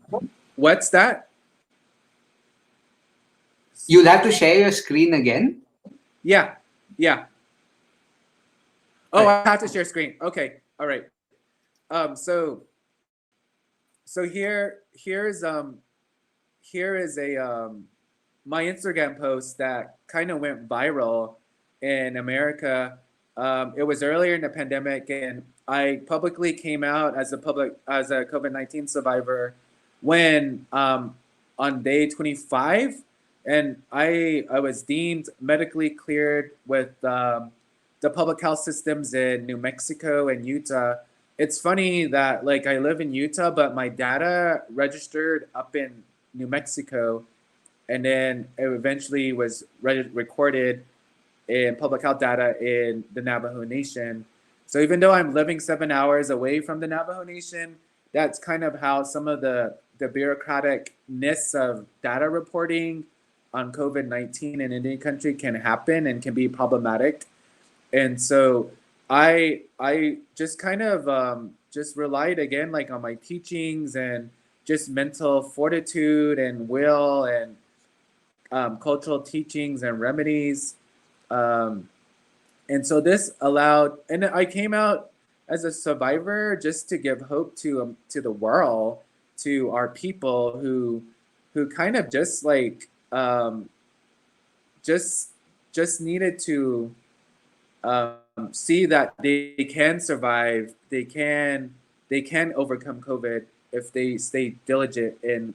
What's that? You'll have to share your screen again. Yeah. Oh, Right. I have to share screen. Okay. All right. So here is a my Instagram post that kind of went viral in America. It was earlier in the pandemic, and I publicly came out as a COVID-19 survivor when on day 25, and I was deemed medically cleared with the public health systems in New Mexico and Utah. It's funny that like I live in Utah, but my data registered up in New Mexico, and then it eventually was recorded in public health data in the Navajo Nation. So even though I'm living 7 hours away from the Navajo Nation, that's kind of how some of the bureaucraticness of data reporting on COVID-19 in Indian country can happen and can be problematic. And so I just kind of just relied again like on my teachings and just mental fortitude and will and cultural teachings and remedies. And so this allowed, and I came out as a survivor just to give hope to the world, to our people who kind of just like just needed to see that they can survive, they can overcome COVID if they stay diligent and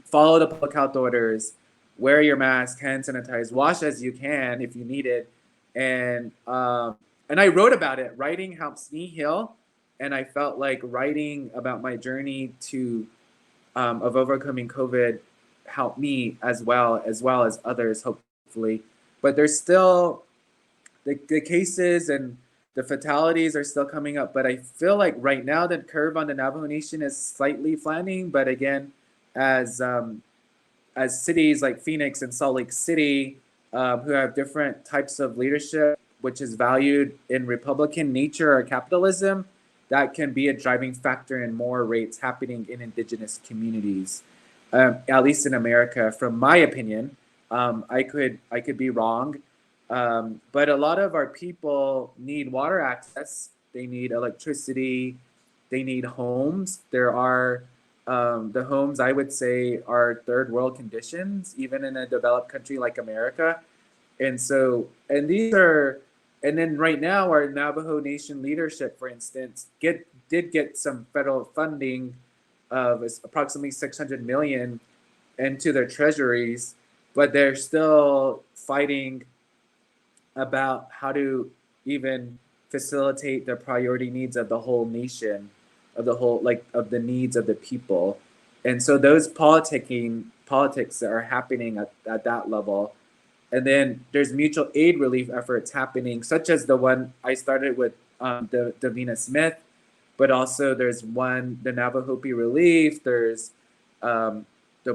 follow the public health orders, wear your mask, hand sanitize, wash as you can if you need it. And I wrote about it. Writing helps me heal, and I felt like writing about my journey to of overcoming COVID helped me as well as others, hopefully. But there's still the cases and the fatalities are still coming up. But I feel like right now the curve on the Navajo Nation is slightly flattening. But again, as cities like Phoenix and Salt Lake City, who have different types of leadership, which is valued in Republican nature or capitalism, that can be a driving factor in more rates happening in Indigenous communities, at least in America. From my opinion, I could be wrong, but a lot of our people need water access. They need electricity. They need homes. There are the homes, I would say, are third world conditions, even in a developed country like America. And so, and then right now, our Navajo Nation leadership, for instance, did get some federal funding of approximately $600 million into their treasuries, but they're still fighting about how to even facilitate the priority needs of the whole nation, of the needs of the people. And so those politics that are happening at that level. And then there's mutual aid relief efforts happening, such as the one I started with the Davina Smith, but also there's the Navajo Relief, there's the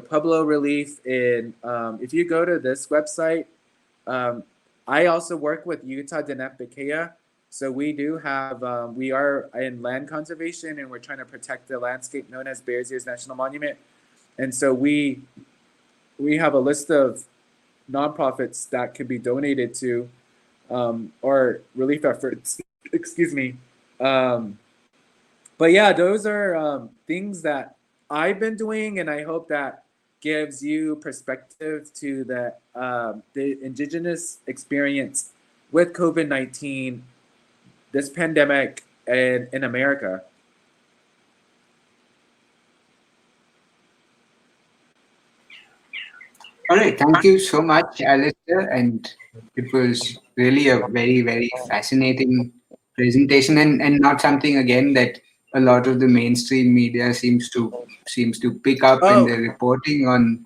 Pueblo Relief in, if you go to this website, I also work with Utah Denep. So we do have, we are in land conservation, and we're trying to protect the landscape known as Bears Ears National Monument. And so we have a list of nonprofits that can be donated to, or relief efforts, excuse me. But yeah, those are things that I've been doing, and I hope that gives you perspective to the Indigenous experience with COVID-19, this pandemic, and in America. All right, thank you so much, Alastair, and it was really a very, very fascinating presentation, and not something again that a lot of the mainstream media seems to pick up in their reporting on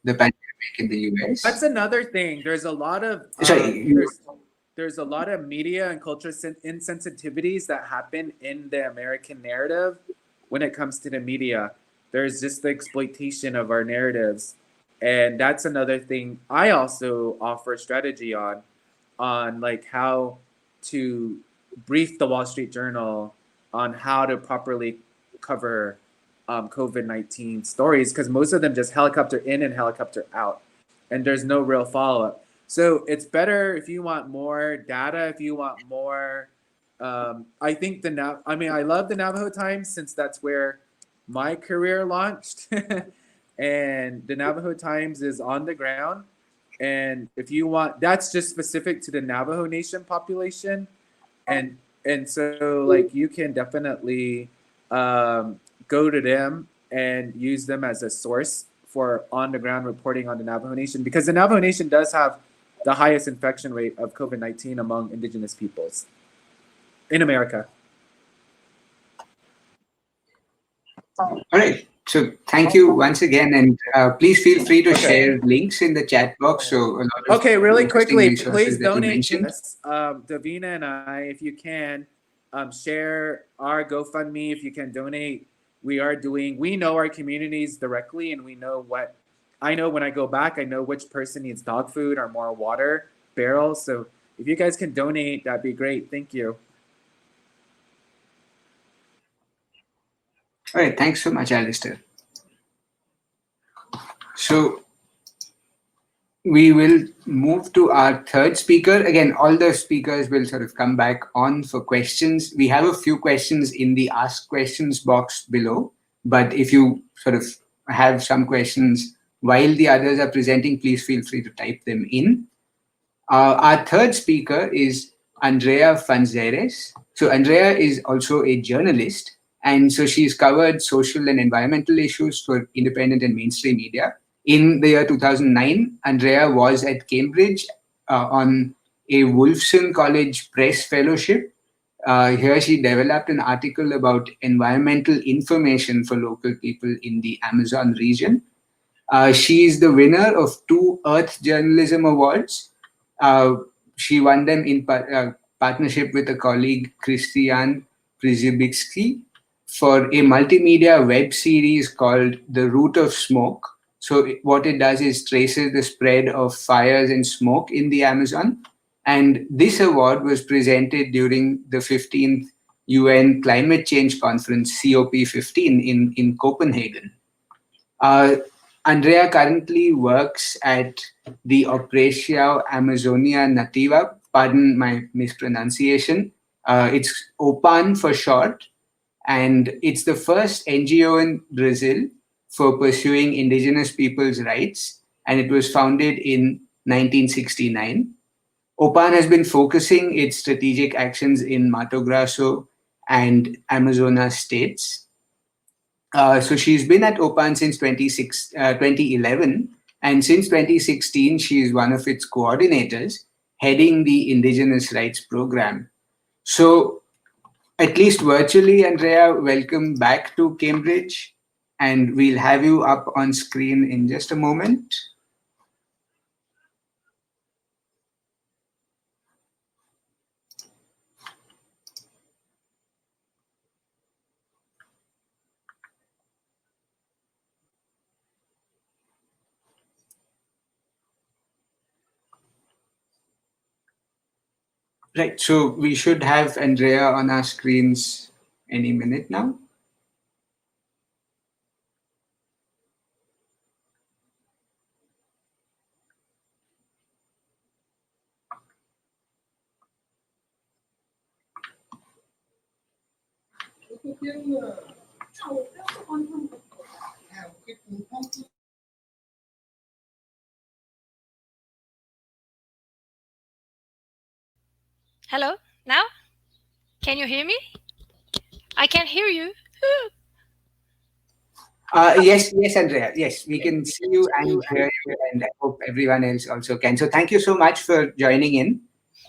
the pandemic in the US. That's another thing. There's a lot of there's a lot of media and cultural insensitivities that happen in the American narrative when it comes to the media. There's just the exploitation of our narratives. And that's another thing I also offer strategy on like how to brief the Wall Street Journal on how to properly cover COVID-19 stories, because most of them just helicopter in and helicopter out, and there's no real follow-up. So it's better if you want more data, if you want more. I think I love the Navajo Times, since that's where my career launched. And the Navajo Times is on the ground. And if you want, that's just specific to the Navajo Nation population. And so like you can definitely go to them and use them as a source for on the ground reporting on the Navajo Nation, because the Navajo Nation does have the highest infection rate of COVID-19 among Indigenous peoples in America. All right. So thank you once again, and please feel free to share links in the chat box. So a lot of really quickly, please that you donate to mentioned. us. Davina and I, if you can, share our GoFundMe. If you can donate, we know our communities directly, and we know what, I know when I go back, I know which person needs dog food or more water barrels. So if you guys can donate, that'd be great. Thank you. All right, thanks so much, Alastair. So we will move to our third speaker. Again, all the speakers will sort of come back on for questions. We have a few questions in the Ask Questions box below, but if you sort of have some questions while the others are presenting, please feel free to type them in. Our third speaker is Andreia Fanzeres. So Andreia is also a journalist, and so she's covered social and environmental issues for independent and mainstream media. In the year 2009, Andreia was at Cambridge on a Wolfson College Press Fellowship. Here she developed an article about environmental information for local people in the Amazon region. She is the winner of 2 Earth Journalism Awards. She won them in partnership with a colleague, Christian Przybylski, for a multimedia web series called The Root of Smoke. So what it does is traces the spread of fires and smoke in the Amazon. And this award was presented during the 15th UN Climate Change Conference, COP15, in Copenhagen. Andreia currently works at the Operação Amazônia Nativa, pardon my mispronunciation. It's OPAN for short, and it's the first NGO in Brazil for pursuing indigenous people's rights, and it was founded in 1969. OPAN has been focusing its strategic actions in Mato Grosso and Amazonas states. So she's been at OPAN since 2011, and since 2016, she is one of its coordinators, heading the Indigenous Rights Program. So, at least virtually, Andreia, welcome back to Cambridge, and we'll have you up on screen in just a moment. Right, so we should have Andreia on our screens any minute now. Hello, now? Can you hear me? I can hear you. Yes, Andreia. Yes, we can see you and hear you, and I hope everyone else also can. So thank you so much for joining in.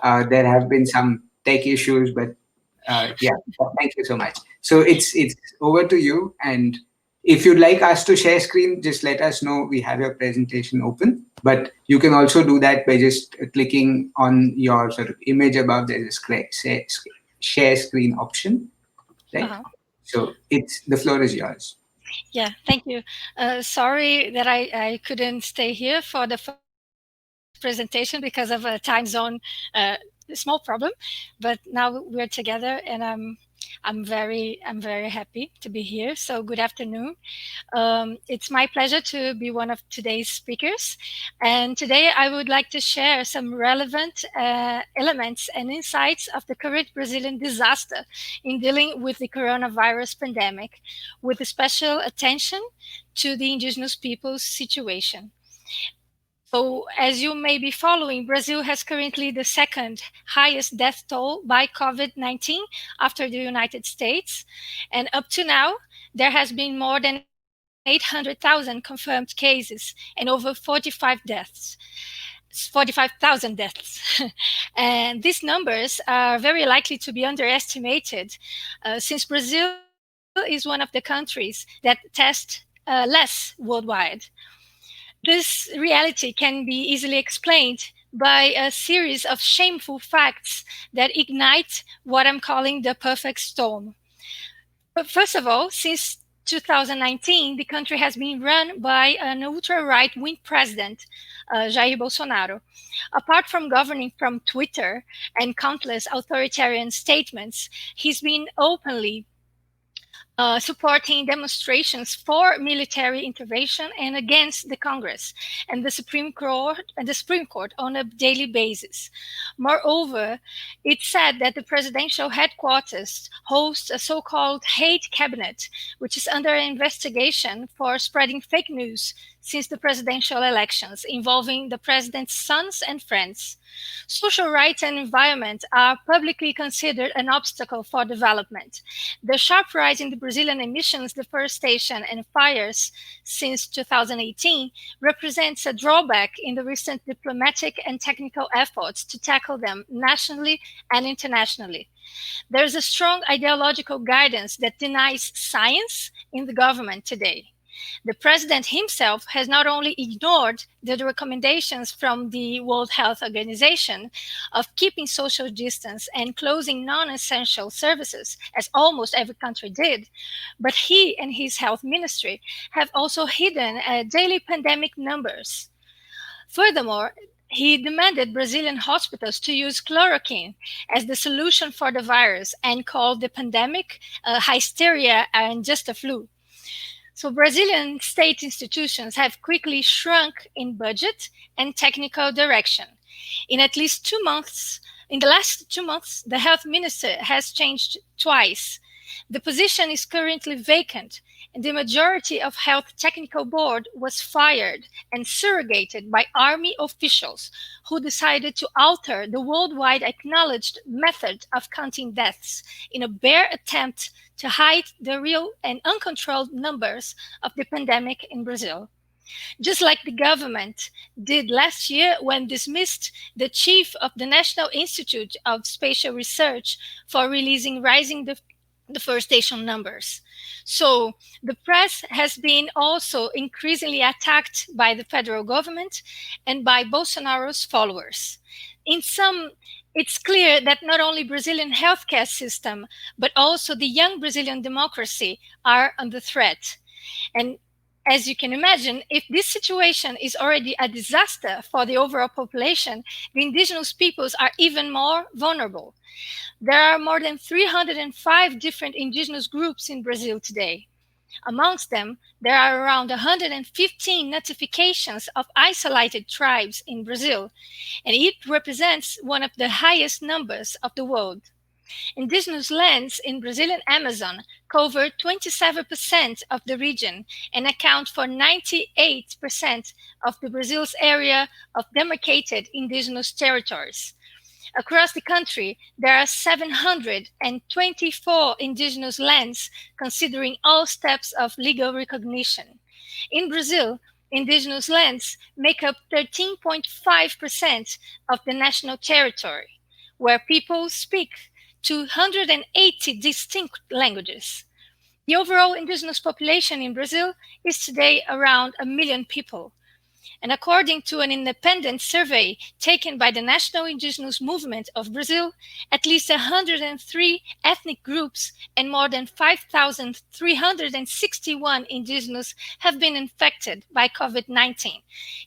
There have been some tech issues, but yeah, thank you so much. So it's over to you. And if you'd like us to share screen, just let us know. We have your presentation open, but you can also do that by just clicking on your sort of image above. There's a share screen option, right? So the floor is yours. Yeah, thank you. Sorry that I couldn't stay here for the first presentation because of a time zone small problem, but now we're together, and I'm very happy to be here. So good afternoon. It's my pleasure to be one of today's speakers. And today I would like to share some relevant elements and insights of the current Brazilian disaster in dealing with the coronavirus pandemic, with special attention to the indigenous people's situation. So, as you may be following, Brazil has currently the second highest death toll by COVID-19 after the United States. And up to now, there has been more than 800,000 confirmed cases and over 45,000 deaths. And these numbers are very likely to be underestimated since Brazil is one of the countries that test less worldwide. This reality can be easily explained by a series of shameful facts that ignite what I'm calling the perfect storm. But first of all, since 2019, the country has been run by an ultra-right-wing president, Jair Bolsonaro. Apart from governing from Twitter and countless authoritarian statements, he's been openly supporting demonstrations for military intervention and against the Congress and the Supreme Court on a daily basis. Moreover, it's said that the presidential headquarters hosts a so-called hate cabinet, which is under investigation for spreading fake news since the presidential elections involving the president's sons and friends. Social rights and environment are publicly considered an obstacle for development. The sharp rise in the Brazilian emissions, deforestation, and fires since 2018 represents a drawback in the recent diplomatic and technical efforts to tackle them nationally and internationally. There is a strong ideological guidance that denies science in the government today. The president himself has not only ignored the recommendations from the World Health Organization of keeping social distance and closing non-essential services, as almost every country did, but he and his health ministry have also hidden daily pandemic numbers. Furthermore, he demanded Brazilian hospitals to use chloroquine as the solution for the virus and called the pandemic hysteria and just a flu. So Brazilian state institutions have quickly shrunk in budget and technical direction. In at least 2 months, in the last 2 months, the health minister has changed twice. The position is currently vacant, and the majority of health technical board was fired and surrogated by army officials who decided to alter the worldwide acknowledged method of counting deaths in a bare attempt to hide the real and uncontrolled numbers of the pandemic in Brazil. Just like the government did last year when dismissed the chief of the National Institute of Spatial Research for releasing rising deforestation numbers. So the press has been also increasingly attacked by the federal government and by Bolsonaro's followers. In some, it's clear that not only Brazilian healthcare system, but also the young Brazilian democracy are under threat. And as you can imagine, if this situation is already a disaster for the overall population, the indigenous peoples are even more vulnerable. There are more than 305 different indigenous groups in Brazil today. Amongst them, there are around 115 notifications of isolated tribes in Brazil, and it represents one of the highest numbers of the world. Indigenous lands in Brazilian Amazon cover 27% of the region and account for 98% of the Brazil's area of demarcated indigenous territories. Across the country, there are 724 indigenous lands considering all steps of legal recognition. In Brazil, indigenous lands make up 13.5% of the national territory, where people speak 280 distinct languages. The overall indigenous population in Brazil is today around 1 million people. And according to an independent survey taken by the National Indigenous Movement of Brazil, at least 103 ethnic groups and more than 5,361 indigenous have been infected by COVID-19,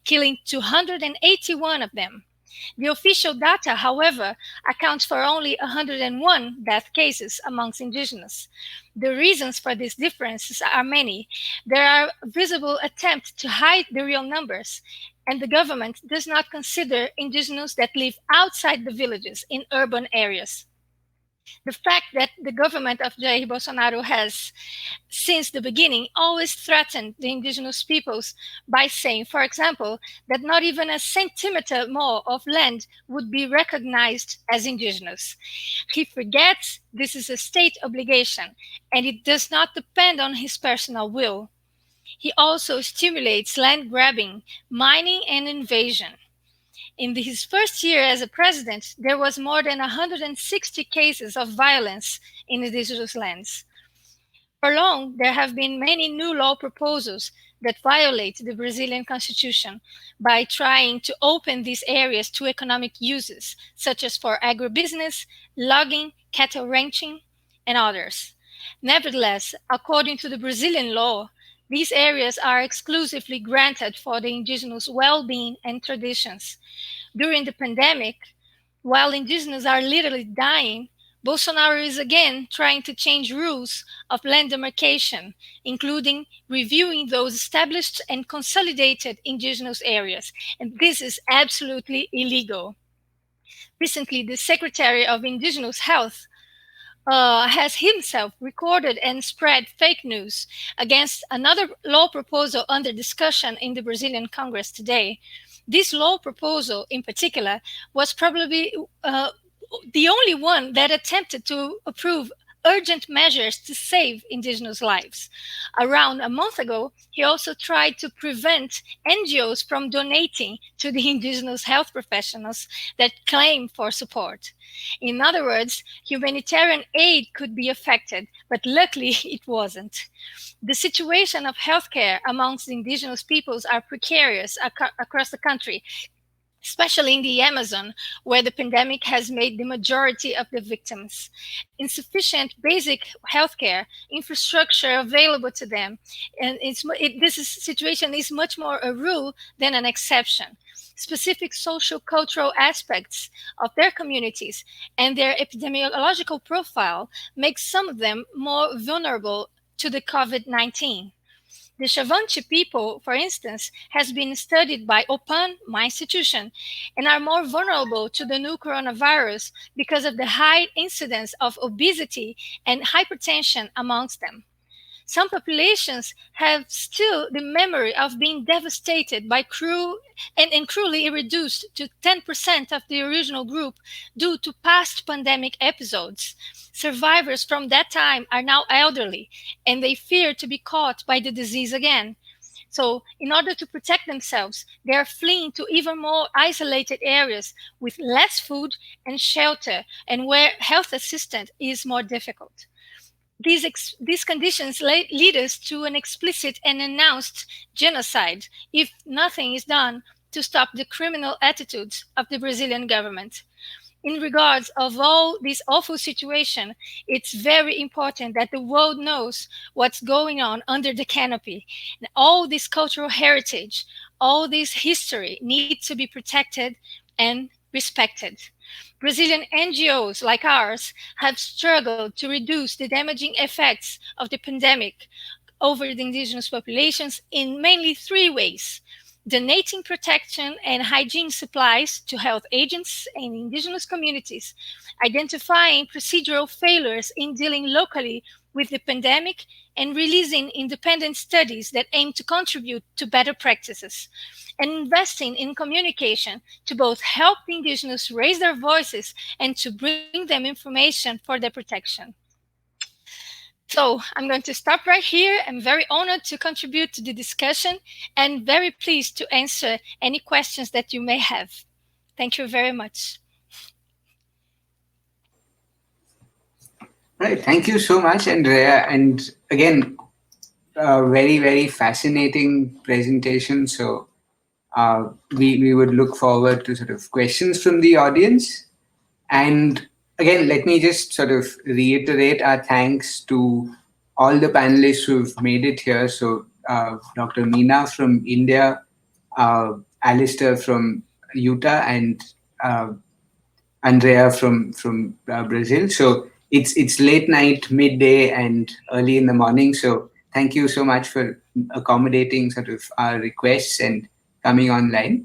killing 281 of them. The official data, however, accounts for only 101 death cases amongst indigenous. The reasons for these differences are many. There are visible attempts to hide the real numbers, and the government does not consider indigenous that live outside the villages in urban areas. The fact that the government of Jair Bolsonaro has, since the beginning, always threatened the indigenous peoples by saying, for example, that not even a centimeter more of land would be recognized as indigenous. He forgets this is a state obligation, and it does not depend on his personal will. He also stimulates land grabbing, mining, and invasion. In his first year as a president, there was more than 160 cases of violence in indigenous lands. For long, there have been many new law proposals that violate the Brazilian constitution by trying to open these areas to economic uses, such as for agribusiness, logging, cattle ranching, and others. Nevertheless, according to the Brazilian law, these areas are exclusively granted for the indigenous well-being and traditions. During the pandemic, while indigenous are literally dying, Bolsonaro is again trying to change rules of land demarcation, including reviewing those established and consolidated indigenous areas. And this is absolutely illegal. Recently, the Secretary of Indigenous Health has himself recorded and spread fake news against another law proposal under discussion in the Brazilian Congress today. This law proposal, in particular, was probably the only one that attempted to approve urgent measures to save indigenous lives. Around a month ago, he also tried to prevent NGOs from donating to the indigenous health professionals that claim for support. In other words, humanitarian aid could be affected, but luckily it wasn't. The situation of healthcare amongst indigenous peoples are precarious across the country, especially in the Amazon, where the pandemic has made the majority of the victims. Insufficient basic healthcare infrastructure available to them, and this situation is much more a rule than an exception. Specific social cultural aspects of their communities and their epidemiological profile make some of them more vulnerable to the COVID-19. The Xavante people, for instance, has been studied by OPAN, my institution, and are more vulnerable to the new coronavirus because of the high incidence of obesity and hypertension amongst them. Some populations have still the memory of being devastated by cruelly reduced to 10% of the original group due to past pandemic episodes. Survivors from that time are now elderly, and they fear to be caught by the disease again. So, in order to protect themselves, they are fleeing to even more isolated areas with less food and shelter, and where health assistance is more difficult. These conditions lead us to an explicit and announced genocide if nothing is done to stop the criminal attitudes of the Brazilian government. In regards of all this awful situation, it's very important that the world knows what's going on under the canopy. And all this cultural heritage, all this history needs to be protected and respected. Brazilian NGOs like ours have struggled to reduce the damaging effects of the pandemic over the indigenous populations in mainly three ways: donating protection and hygiene supplies to health agents and indigenous communities, identifying procedural failures in dealing locally with the pandemic, and releasing independent studies that aim to contribute to better practices, and investing in communication to both help the indigenous raise their voices and to bring them information for their protection. So I'm going to stop right here. I'm very honored to contribute to the discussion and very pleased to answer any questions that you may have. Thank you very much. Right. Thank you so much, Andreia. And again, very, very fascinating presentation. So we would look forward to sort of questions from the audience. And again, let me just sort of reiterate our thanks to all the panelists who've made it here. So Dr. Meena from India, Alastair from Utah, and Andreia from Brazil. So it's late night, midday, and early in the morning. So thank you so much for accommodating sort of our requests and coming online.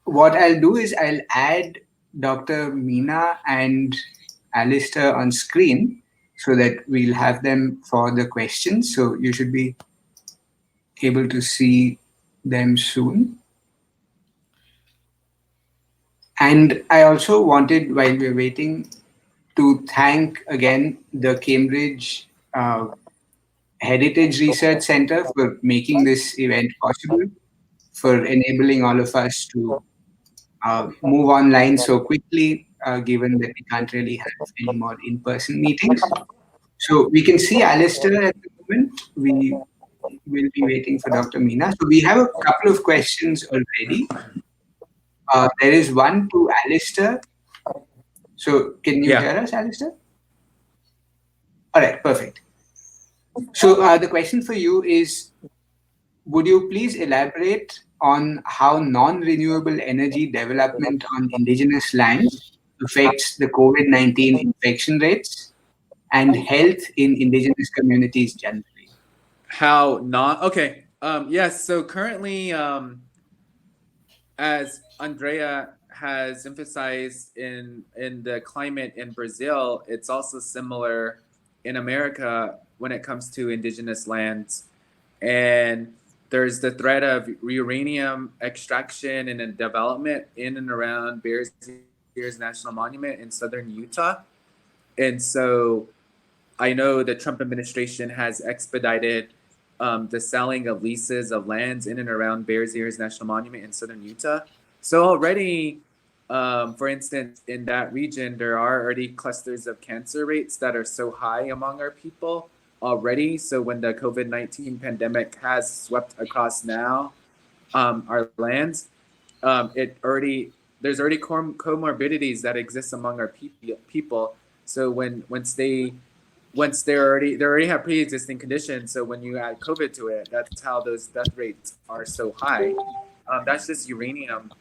What I'll do is I'll add Dr. Meena and Alastair on screen so that we'll have them for the questions. So you should be able to see them soon. And I also wanted, while we're waiting, to thank again the Cambridge Heritage Research Center for making this event possible, for enabling all of us to move online so quickly, given that we can't really have any more in-person meetings. So we can see Alastair at the moment. We will be waiting for Dr. Meena. So we have a couple of questions already. There is one to Alastair. So can you hear us, Alastair? All right, perfect. So the question for you is, would you please elaborate on how non-renewable energy development on indigenous lands affects the COVID-19 infection rates and health in indigenous communities generally? Yes, so currently, as Andreia has emphasized in the climate in Brazil, it's also similar in America when it comes to indigenous lands. And there's the threat of uranium extraction and development in and around Bears Ears National Monument in southern Utah. And so I know the Trump administration has expedited the selling of leases of lands in and around Bears Ears National Monument in southern Utah. So already, for instance, in that region, there are already clusters of cancer rates that are so high among our people already. So when the COVID-19 pandemic has swept across now our lands, there's already comorbidities that exist among our people. So once they already have pre-existing conditions. So when you add COVID to it, that's how those death rates are so high. That's just uranium,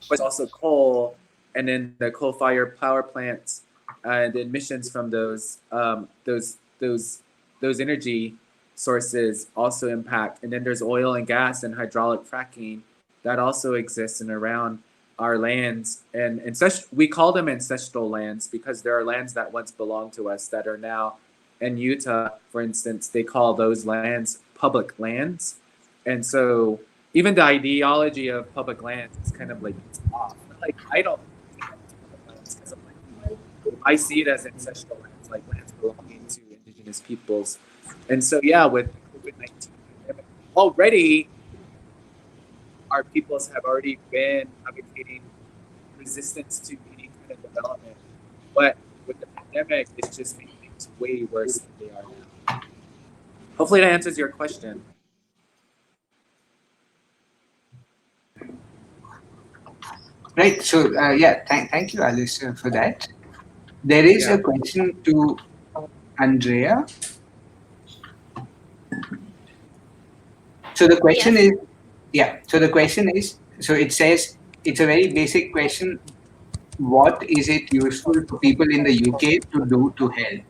but also coal, and then the coal-fired power plants and the emissions from those energy sources also impact. And then there's oil and gas and hydraulic fracking that also exists in around our lands. And we call them ancestral lands because there are lands that once belonged to us that are now in Utah, for instance, they call those lands public lands. And so even the ideology of public lands is kind of like off. Like I don't because I see it as ancestral lands, like lands belonging to indigenous peoples. And so with COVID-19 already our peoples have already been advocating resistance to any kind of development. But with the pandemic, it's just making things way worse than they are now. Hopefully that answers your question. Right. So thank you, Alastair, for that. There is a question to Andreia. So the question is, so it says, it's a very basic question. What is it useful for people in the UK to do to help?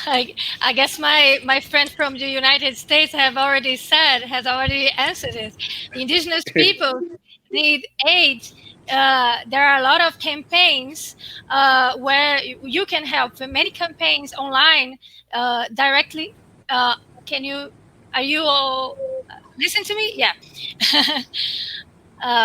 I guess my friend from the United States has already answered it. The indigenous people need aid. There are a lot of campaigns where you can help. Many campaigns online directly. Are you all listen to me? Yeah.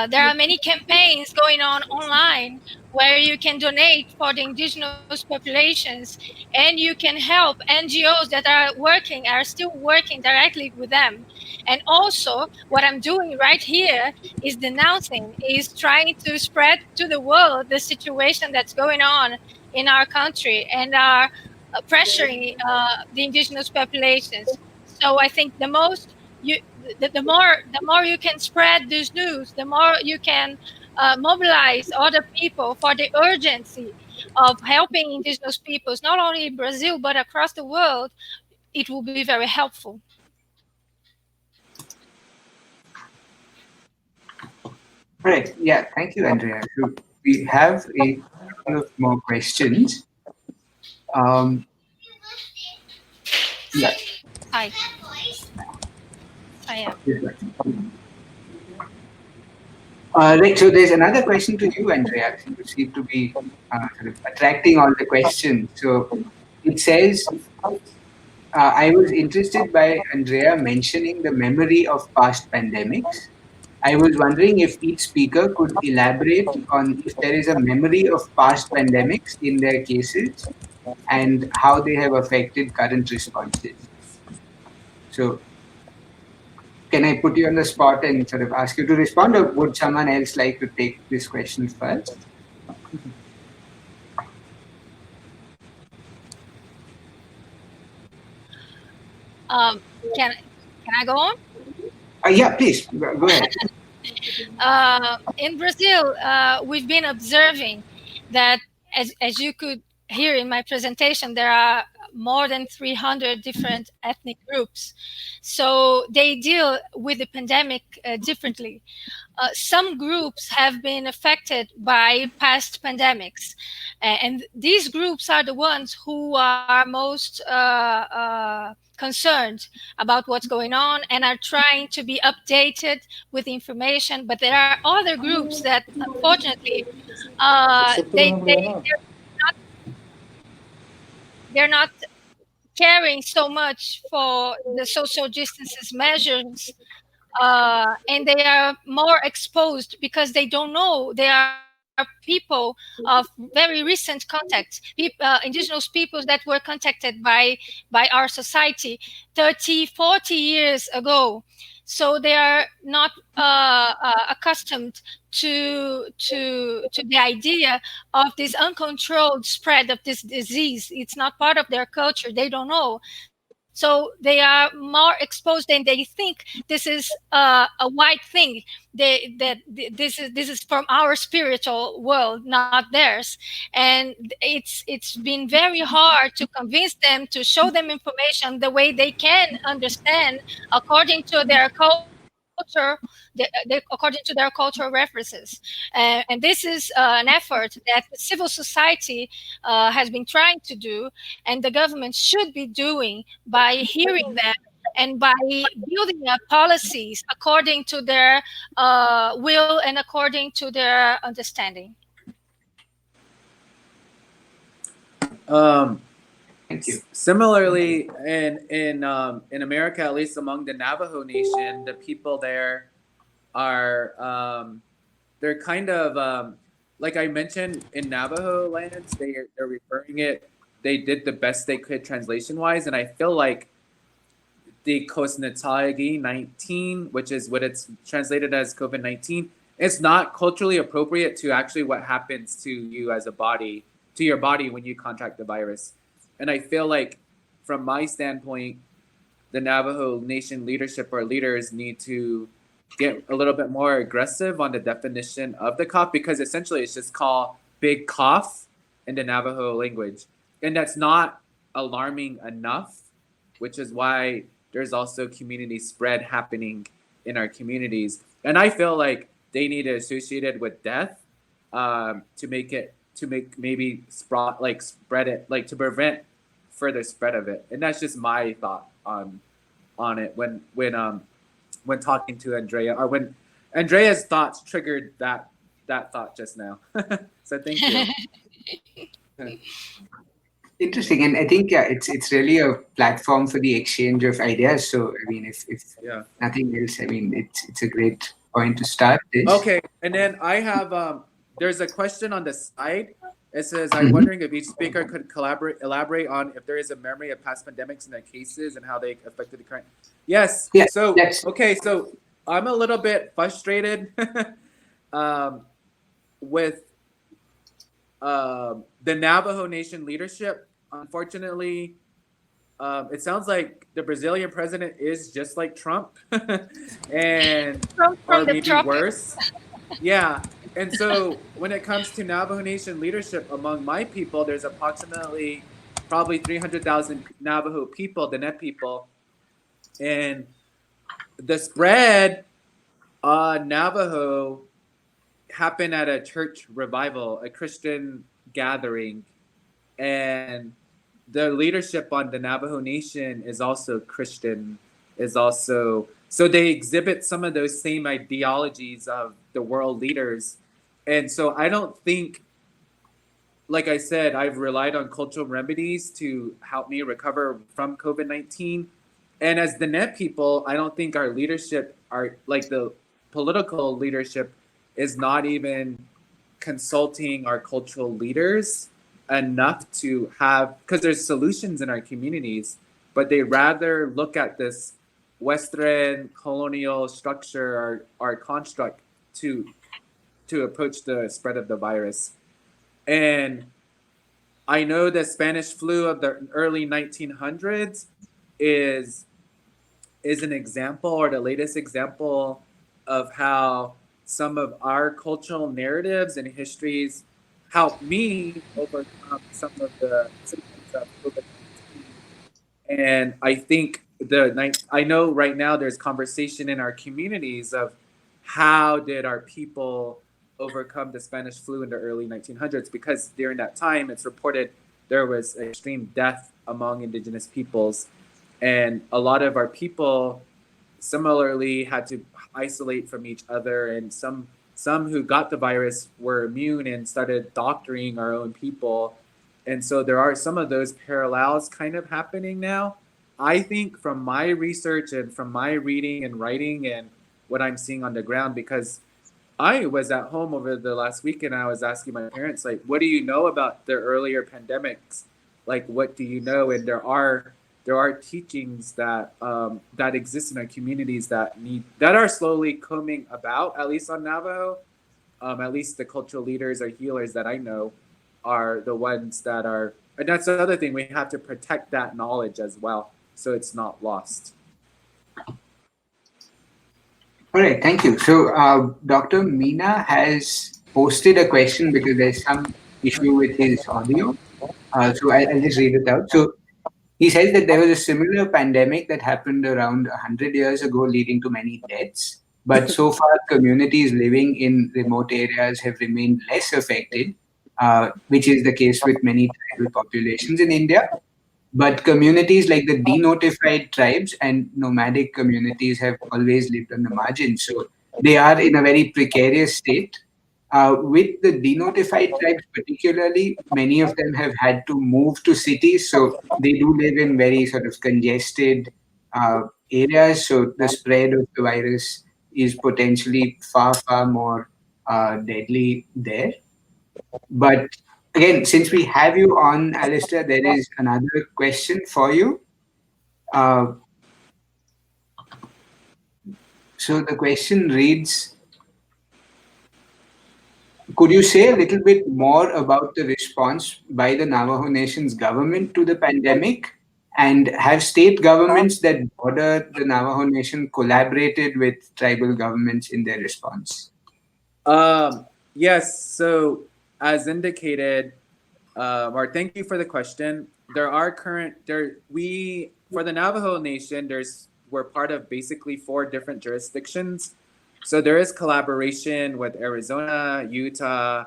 There are many campaigns going on online where you can donate for the indigenous populations, and you can help NGOs that are still working directly with them. And also, what I'm doing right here is trying to spread to the world the situation that's going on in our country and are pressuring the indigenous populations. So I think the most you the more you can spread this news, the more you can mobilize other people for the urgency of helping indigenous peoples, not only in Brazil but across the world. It will be very helpful. Right. Yeah. Thank you, Andrea. So we have a couple of more questions. Yeah. Hi. I am. Right. So there's another question to you, Andrea. You seem to be sort of attracting all the questions. So it says, I was interested by Andrea mentioning the memory of past pandemics. I was wondering if each speaker could elaborate on if there is a memory of past pandemics in their cases and how they have affected current responses. So, can I put you on the spot and sort of ask you to respond, or would someone else like to take this question first? Can I go on? Yeah, please go ahead. In Brazil, we've been observing that, as you could hear in my presentation, there are more than 300 different ethnic groups. So they deal with the pandemic differently. Some groups have been affected by past pandemics, and these groups are the ones who are most concerned about what's going on and are trying to be updated with information. But there are other groups that, unfortunately, they're not caring so much for the social distances measures, and they are more exposed because they don't know. They are people of very recent contacts, indigenous peoples that were contacted by our society 30, 40 years ago. So they are not accustomed to the idea of this uncontrolled spread of this disease. It's not part of their culture. They don't know. So they are more exposed, and they think this is a white thing. This is from our spiritual world, not theirs. And it's been very hard to convince them, to show them information the way they can understand according to their culture, according to their cultural references. And this is an effort that civil society has been trying to do, and the government should be doing by hearing them and by building up policies according to their will and according to their understanding. Thank you. Similarly, in America, at least among the Navajo Nation, the people there are they're kind of like I mentioned, in Navajo lands, they're referring it. They did the best they could translation wise, and I feel like the COVID-19, which is what it's translated as COVID-19, it's not culturally appropriate to actually what happens to you as a body, to your body when you contract the virus. And I feel like, from my standpoint, the Navajo Nation leadership or leaders need to get a little bit more aggressive on the definition of the cough, because essentially it's just called big cough in the Navajo language. And that's not alarming enough, which is why there's also community spread happening in our communities. And I feel like they need to associate it with death to make maybe spread it, like to prevent further spread of it. And that's just my thought on it when talking to Andreia, or when Andreia's thoughts triggered that thought just now. So thank you. Interesting, and I think it's really a platform for the exchange of ideas. So I mean, if nothing else, I mean, it's a great point to start this. Okay, and then I have there's a question on the side. It says, I'm wondering if each speaker could elaborate on if there is a memory of past pandemics and their cases and how they affected the current. Yes. Yes. So yes. Okay, so I'm a little bit frustrated with the Navajo Nation leadership. Unfortunately, it sounds like the Brazilian president is just like Trump, and From or the maybe tropics. worse. Yeah. And so when it comes to Navajo Nation leadership among my people, there's approximately probably 300,000 Navajo people, the net people. And the spread Navajo happened at a church revival, a Christian gathering. And the leadership on the Navajo Nation is also Christian, is also, so they exhibit some of those same ideologies of the world leaders. And so I don't think, like I said, I've relied on cultural remedies to help me recover from COVID-19. And as the net people, I don't think our leadership, our like the political leadership, is not even consulting our cultural leaders enough to have, because there's solutions in our communities, but they rather look at this Western colonial structure, our construct, to approach the spread of the virus. And I know the Spanish flu of the early 1900s is an example, or the latest example, of how some of our cultural narratives and histories helped me overcome some of the symptoms of COVID-19. And I think I know right now there's conversation in our communities of how did our people overcome the Spanish flu in the early 1900s, because during that time it's reported there was extreme death among Indigenous peoples. And a lot of our people similarly had to isolate from each other, and some who got the virus were immune and started doctoring our own people. And so there are some of those parallels kind of happening now. I think from my research and from my reading and writing and what I'm seeing on the ground, because I was at home over the last week and I was asking my parents, like, what do you know about the earlier pandemics? Like, what do you know? And there are teachings that that exist in our communities that are slowly coming about, at least on Navajo. At least the cultural leaders or healers that I know are the ones that are, and that's the other thing, we have to protect that knowledge as well, so it's not lost. All right, thank you. So Dr. Meena has posted a question because there's some issue with his audio. So I'll just read it out. So he says that there was a similar pandemic that happened around 100 years ago, leading to many deaths. But so far, communities living in remote areas have remained less affected, which is the case with many tribal populations in India. But communities like the denotified tribes and nomadic communities have always lived on the margins. So they are in a very precarious state. With the denotified tribes particularly, many of them have had to move to cities. So they do live in very sort of congested areas. So the spread of the virus is potentially far, far more deadly there. But again, since we have you on, Alastair, there is another question for you. So the question reads, could you say a little bit more about the response by the Navajo Nation's government to the pandemic? And have state governments that border the Navajo Nation collaborated with tribal governments in their response? Yes, so as indicated, or thank you for the question. For the Navajo Nation, we're part of basically 4 different jurisdictions. So there is collaboration with Arizona, Utah,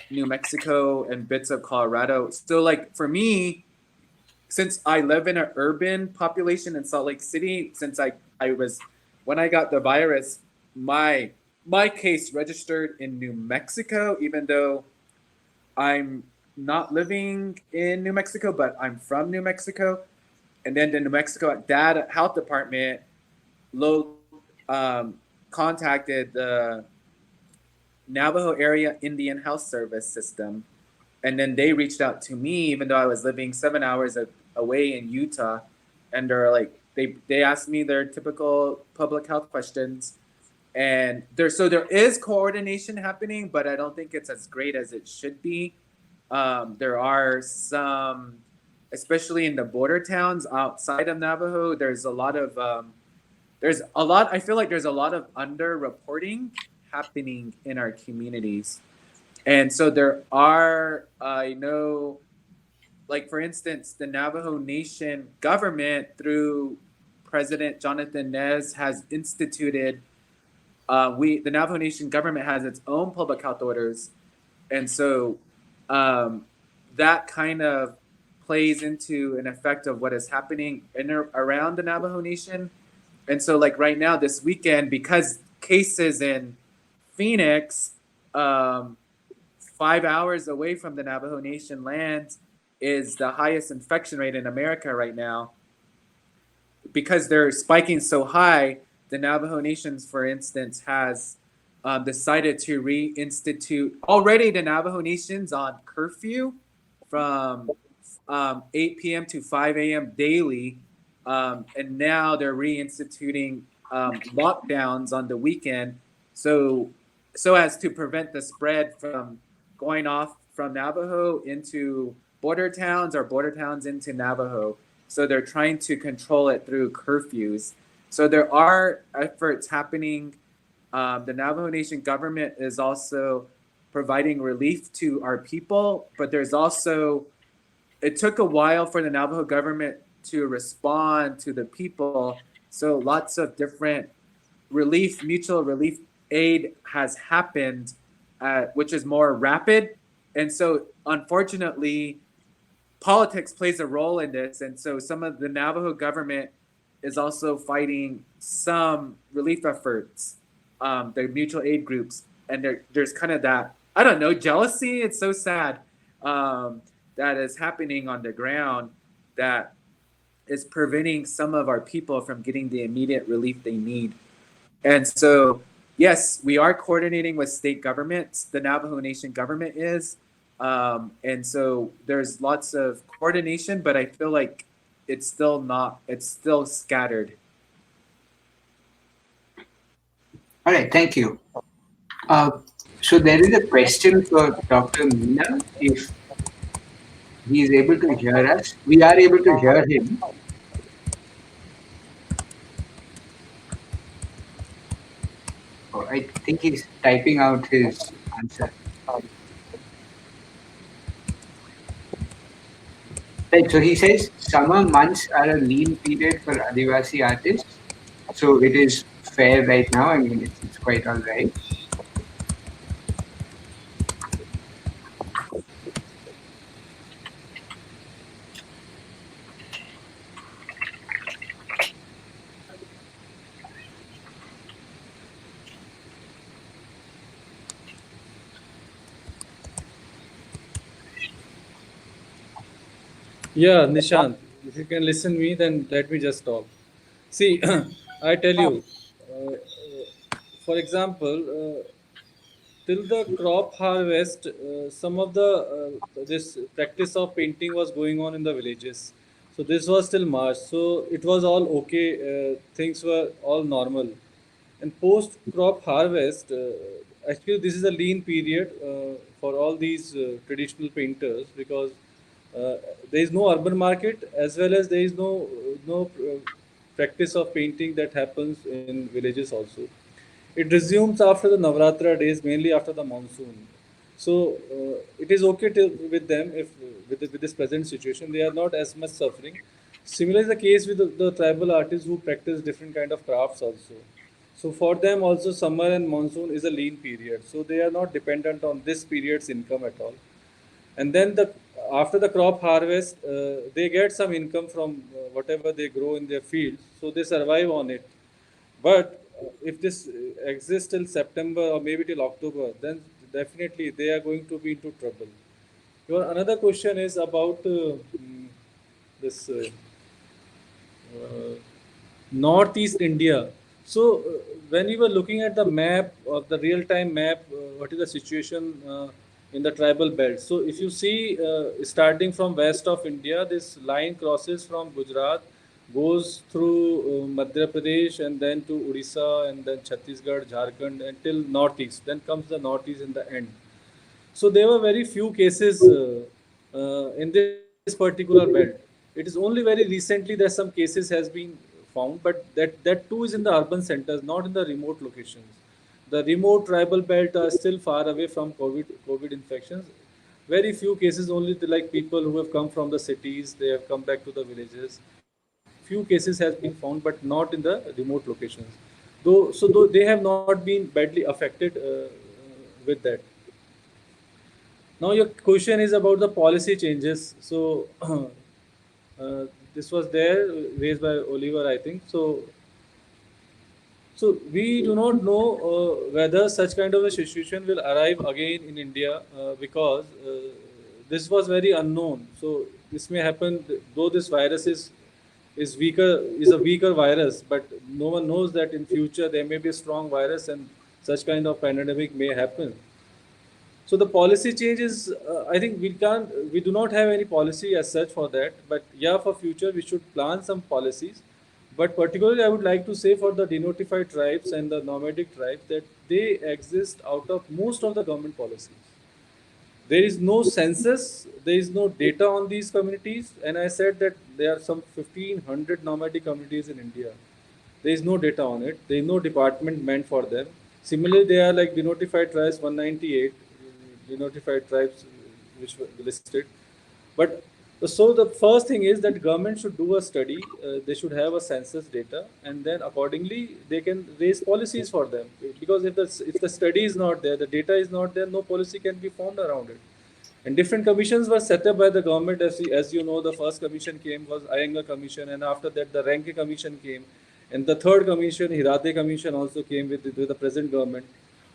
New Mexico, and bits of Colorado. So like for me, since I live in an urban population in Salt Lake City, since when I got the virus, my case registered in New Mexico, even though I'm not living in New Mexico, but I'm from New Mexico. And then the New Mexico Health Department contacted the Navajo Area Indian Health Service system. And then they reached out to me, even though I was living 7 hours away in Utah. And they're like, they asked me their typical public health questions. And there is coordination happening, but I don't think it's as great as it should be. There are some especially in the border towns outside of Navajo, there's a lot of I feel like there's a lot of underreporting happening in our communities. And so there are, I know, like for instance, the Navajo Nation government through President Jonathan Nez has instituted, the Navajo Nation government has its own public health orders. And so that kind of plays into an effect of what is happening in or around the Navajo Nation. And so like right now, this weekend, because cases in Phoenix, 5 hours away from the Navajo Nation lands, is the highest infection rate in America right now. Because they're spiking so high, the Navajo Nations, for instance, has decided to reinstitute already the Navajo Nations on curfew from 8 p.m. to 5 a.m. daily. And now they're reinstituting lockdowns on the weekend, so as to prevent the spread from going off from Navajo into border towns or border towns into Navajo. So they're trying to control it through curfews. So there are efforts happening. The Navajo Nation government is also providing relief to our people, but there's also, it took a while for the Navajo government to respond to the people. So lots of different relief, mutual relief aid has happened, which is more rapid. And so unfortunately, politics plays a role in this. And so some of the Navajo government is also fighting some relief efforts, the mutual aid groups. And there's kind of that, I don't know, jealousy. It's so sad that is happening on the ground that is preventing some of our people from getting the immediate relief they need. And so, yes, we are coordinating with state governments. The Navajo Nation government is. And so there's lots of coordination, but I feel like it's still scattered. All right, thank you. So there is a question for Dr. Meena, if he is able to hear us. We are able to hear him. Oh, I think he's typing out his answer. Right, so he says summer months are a lean period for Adivasi artists. So it is fair right now. I mean, it's quite all right. Yeah, Nishant, if you can listen me, then let me just talk. See, I tell you, for example, till the crop harvest, some of the this practice of painting was going on in the villages. So this was till March. So it was all okay. Things were all normal. And post crop harvest, actually this is a lean period for all these traditional painters, because there is no urban market, as well as there is no practice of painting that happens in villages also. It resumes after the Navratra days, mainly after the monsoon. So it is okay with them if with this present situation they are not as much suffering. Similar is the case with the tribal artists who practice different kind of crafts also. So for them also summer and monsoon is a lean period. So they are not dependent on this period's income at all. And then after the crop harvest, they get some income from whatever they grow in their fields. So they survive on it. But if this exists till September or maybe till October, then definitely they are going to be into trouble. Your another question is about this Northeast India. So when you were looking at the map, or the real-time map, what is the situation in the tribal belt? So if you see, starting from west of India, this line crosses from Gujarat, goes through Madhya Pradesh, and then to Odisha, and then Chhattisgarh, Jharkhand, until northeast. Then comes the northeast in the end. So there were very few cases in this particular belt. It is only very recently that some cases has been found, but that too is in the urban centers, not in the remote locations. The remote tribal belt are still far away from COVID infections. Very few cases, only like people who have come from the cities, they have come back to the villages. Few cases has been found, but not in the remote locations. Though they have not been badly affected with that. Now your question is about the policy changes. So this was there raised by Oliver, I think. So we do not know whether such kind of a situation will arrive again in India because this was very unknown. So this may happen, though this virus is a weaker virus, but no one knows that in future there may be a strong virus and such kind of pandemic may happen. So the policy changes, I think we do not have any policy as such for that. But yeah, for future we should plan some policies. But particularly, I would like to say for the denotified tribes and the nomadic tribes that they exist out of most of the government policies. There is no census, there is no data on these communities, and I said that there are some 1,500 nomadic communities in India. There is no data on it. There is no department meant for them. Similarly, they are like denotified tribes 198, denotified tribes which were listed. But so the first thing is that government should do a study. They should have a census data, and then accordingly they can raise policies for them. Because if the study is not there, the data is not there, no policy can be formed around it. And different commissions were set up by the government. As you know, the first commission came was Iyengar Commission, and after that the Ranke Commission came, and the third commission, Hirate Commission, also came with the present government.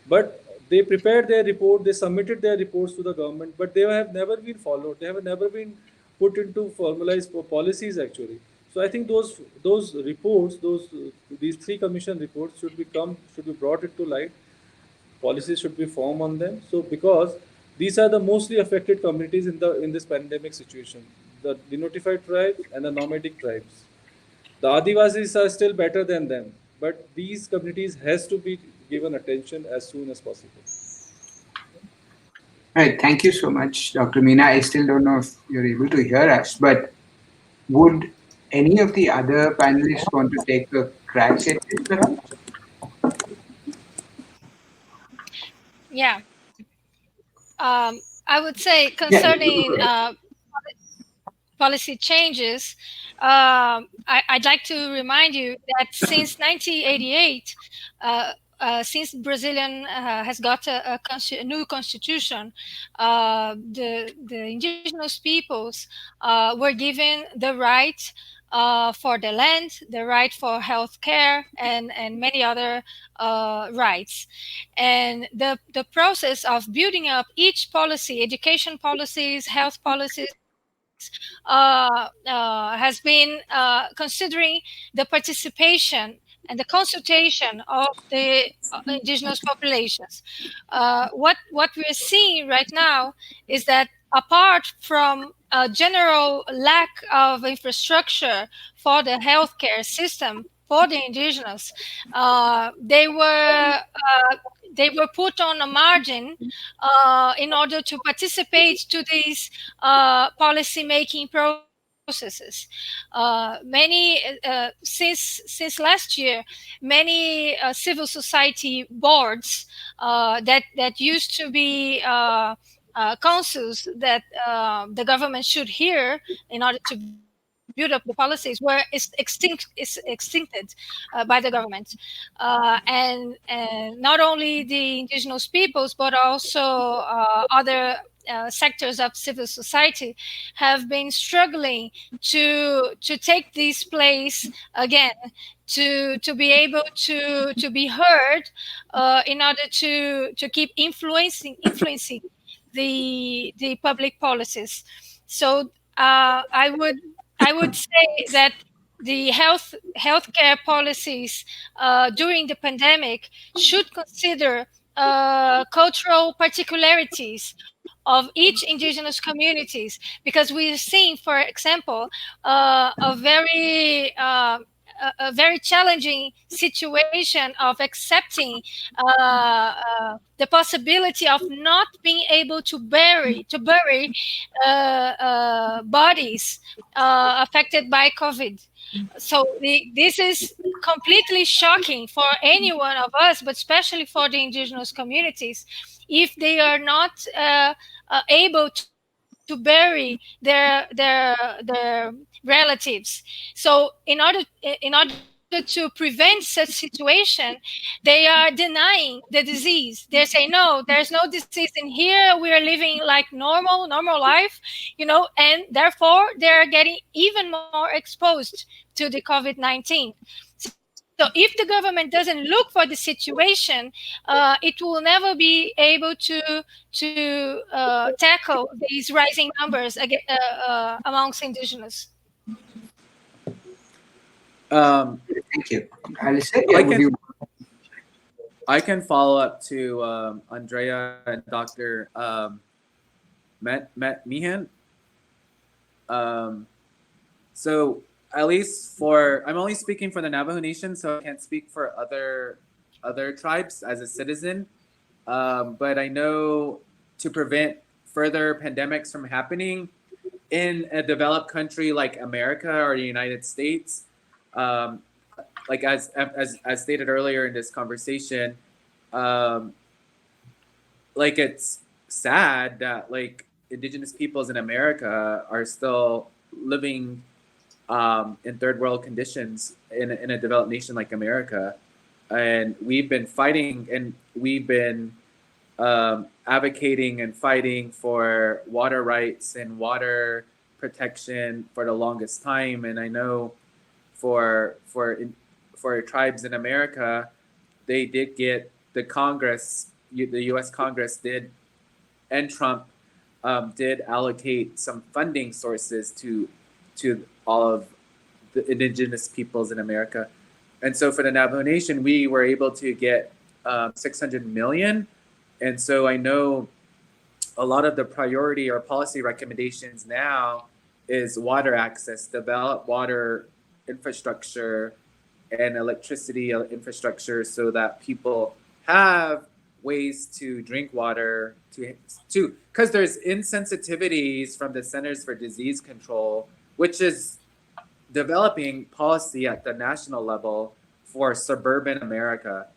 But they prepared their report, they submitted their reports to the government, but they have never been followed. They have never been put into formalized policies actually. So I think those reports, these three commission reports should be brought into light. Policies should be formed on them. So because these are the mostly affected communities in this pandemic situation, the denotified tribes and the nomadic tribes. The Adivasis are still better than them, but these communities has to be given attention as soon as possible. Right, thank you so much, Dr. Meena. I still don't know if you're able to hear us, but would any of the other panelists want to take a crack at it, perhaps? Yeah. I would say concerning policy changes, I'd like to remind you that since 1988, since Brazilian has got a new constitution, the indigenous peoples were given the right for the land, the right for health care, and many other rights. And the process of building up each policy, education policies, health policies, has been considering the participation and the consultation of the indigenous populations. What we're seeing right now is that apart from a general lack of infrastructure for the healthcare system for the indigenous, they were put on a margin in order to participate to these policy making processes. Since last year, many civil society boards that used to be councils that the government should hear in order to build up the policies were extincted by the government. And not only the indigenous peoples, but also other sectors of civil society have been struggling to take this place again, to be able to be heard in order to keep influencing the public policies. So I would say that the healthcare policies during the pandemic should consider cultural particularities of each indigenous communities, because we've seen, for example, a very a very challenging situation of accepting the possibility of not being able to bury bodies affected by COVID. So this is completely shocking for any one of us, but especially for the indigenous communities, if they are not able to bury their relatives. So in order to prevent such situation, they are denying the disease. They say, no, there's no disease in here, we are living like normal life, and therefore they're getting even more exposed to the COVID-19. So if the government doesn't look for the situation, it will never be able to tackle these rising numbers amongst indigenous. Thank you. Alastair, I can follow up to Andreia and Dr. Meehan. So at least I'm only speaking for the Navajo Nation, so I can't speak for other tribes as a citizen. But I know to prevent further pandemics from happening in a developed country like America or the United States, like as stated earlier in this conversation, like it's sad that like indigenous peoples in America are still living in third world conditions in a developed nation like America. And we've been fighting and we've been advocating and fighting for water rights and water protection for the longest time. And I know for tribes in America, they did get the U.S. Congress did, and Trump did allocate some funding sources to all of the indigenous peoples in America. And so for the Navajo Nation, we were able to get $600 million. And so I know a lot of the priority or policy recommendations now is water access, develop water infrastructure and electricity infrastructure so that people have ways to drink water, because there's insensitivities from the Centers for Disease Control, which is developing policy at the national level for suburban America.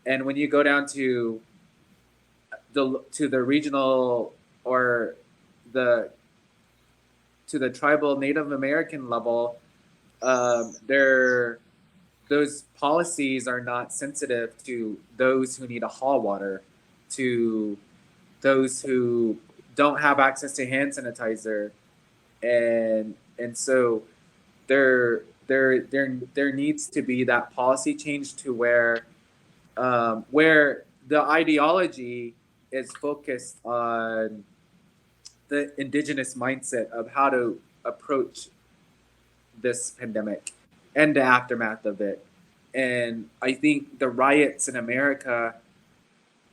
And when you go down to the regional or to the tribal Native American level, those policies are not sensitive to those who need to haul water, to those who don't have access to hand sanitizer, and so there needs to be that policy change to where the ideology is focused on the indigenous mindset of how to approach this pandemic and the aftermath of it. And I think the riots in America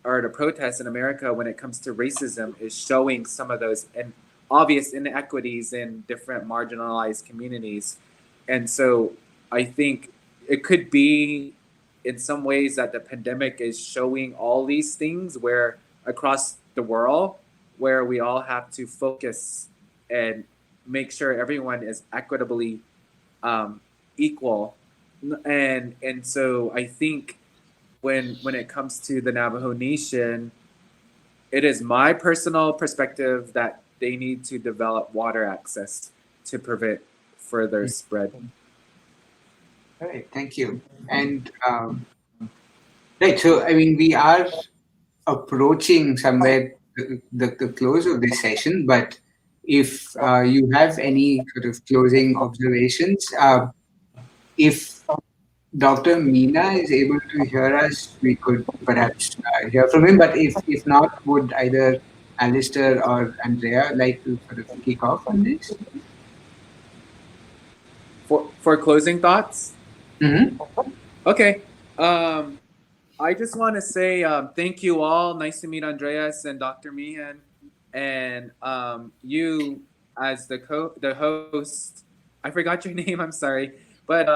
or the protests in America when it comes to racism is showing some of those and obvious inequities in different marginalized communities. And so I think it could be in some ways that the pandemic is showing all these things where across the world, where we all have to focus and make sure everyone is equitably equal. And so I think when it comes to the Navajo Nation, it is my personal perspective that they need to develop water access to prevent further spread. All right, thank you. And right, so I mean, we are approaching somewhere the close of this session, but if you have any sort of closing observations, if Dr. Meena is able to hear us, we could perhaps hear from him, but if not, would either Alastair or Andreia like to sort of kick off on this? For closing thoughts? Mm-hmm. Okay. I just want to say thank you all. Nice to meet Andreas and Dr. Meehan. And you as the host, I forgot your name, I'm sorry. But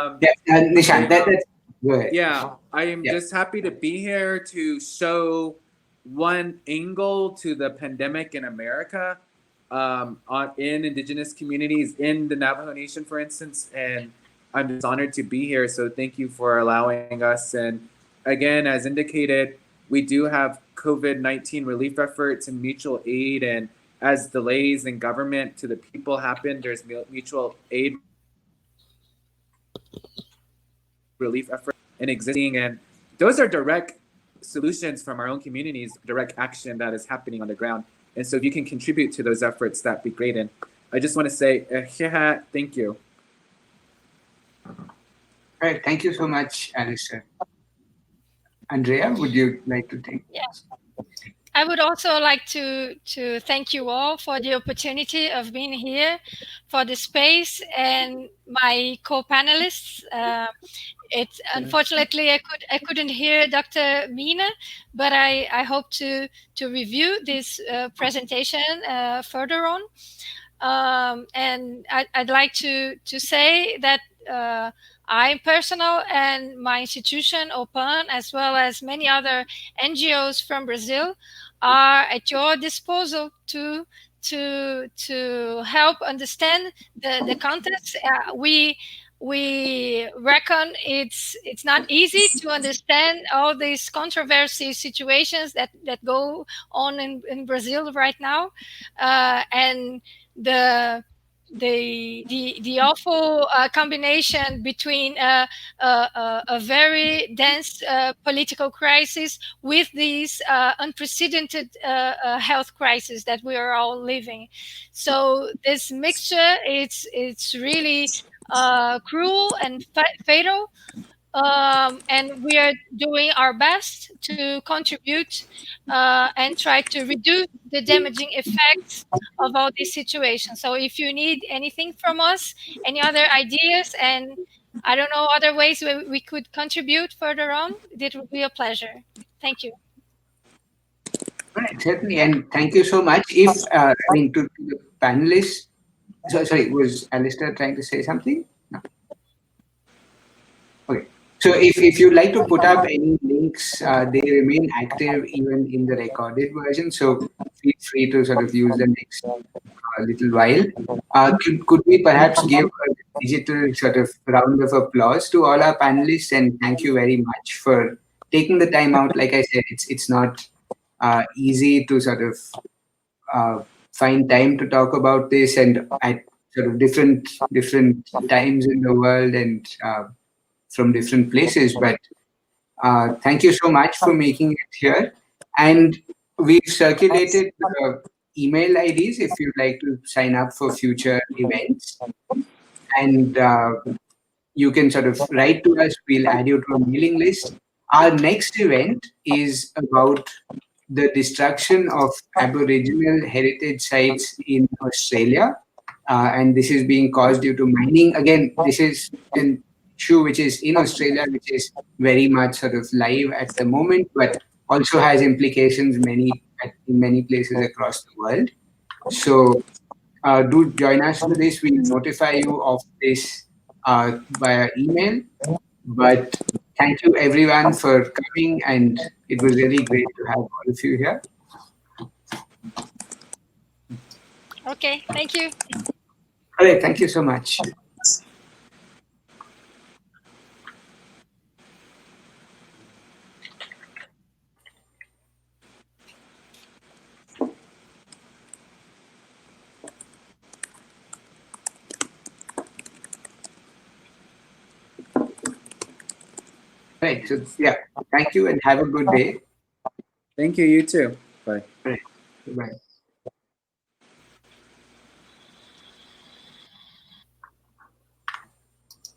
Nishant, that's good. yeah, I am just happy to be here to show one angle to the pandemic in America, in Indigenous communities in the Navajo Nation, for instance. And I'm just honored to be here. So thank you for allowing us. And again, as indicated, we do have COVID-19 relief efforts and mutual aid. And as delays in government to the people happen, there's mutual aid relief efforts and existing. And those are direct solutions from our own communities, direct action that is happening on the ground. And so if you can contribute to those efforts, that'd be great. And I just want to say, thank you. All right, thank you so much, Alastair. Andreia, would you like to take? Yes. I would also like to thank you all for the opportunity of being here, for the space, and my co-panelists. Unfortunately I couldn't hear Dr. Meena, but I hope to review this presentation further on. And I'd like to say that I personal and my institution, OPAN, as well as many other NGOs from Brazil, are at your disposal to help understand the context. We reckon it's not easy to understand all these controversy situations that go on in Brazil right now, and the awful combination between a very dense political crisis with these unprecedented health crisis that we are all living. So this mixture, it's really cruel and fatal. And we are doing our best to contribute and try to reduce the damaging effects of all these situations. So if you need anything from us, any other ideas, and I don't know, other ways we could contribute further on, it would be a pleasure. Thank you. Right, certainly, and thank you so much. If to the panelists, sorry, was Alastair trying to say something? No. Okay. So if you'd like to put up any links, they remain active even in the recorded version. So feel free to sort of use the next little while. Could we perhaps give a digital sort of round of applause to all our panelists, and thank you very much for taking the time out. Like I said, it's not easy to sort of find time to talk about this, and at sort of different times in the world and from different places. But thank you so much for making it here. And we've circulated email IDs if you'd like to sign up for future events. And you can sort of write to us. We'll add you to a mailing list. Our next event is about the destruction of Aboriginal heritage sites in Australia. And this is being caused due to mining. Again, this is an issue which is in Australia, which is very much sort of live at the moment, but also has implications in many places across the world. So do join us for this. We'll notify you of this via email. But thank you everyone for coming, and it was really great to have all of you here. Okay, thank you. All right, thank you so much. Right, so yeah, thank you and have a good day. Thank you, you too. Bye. Right. Bye.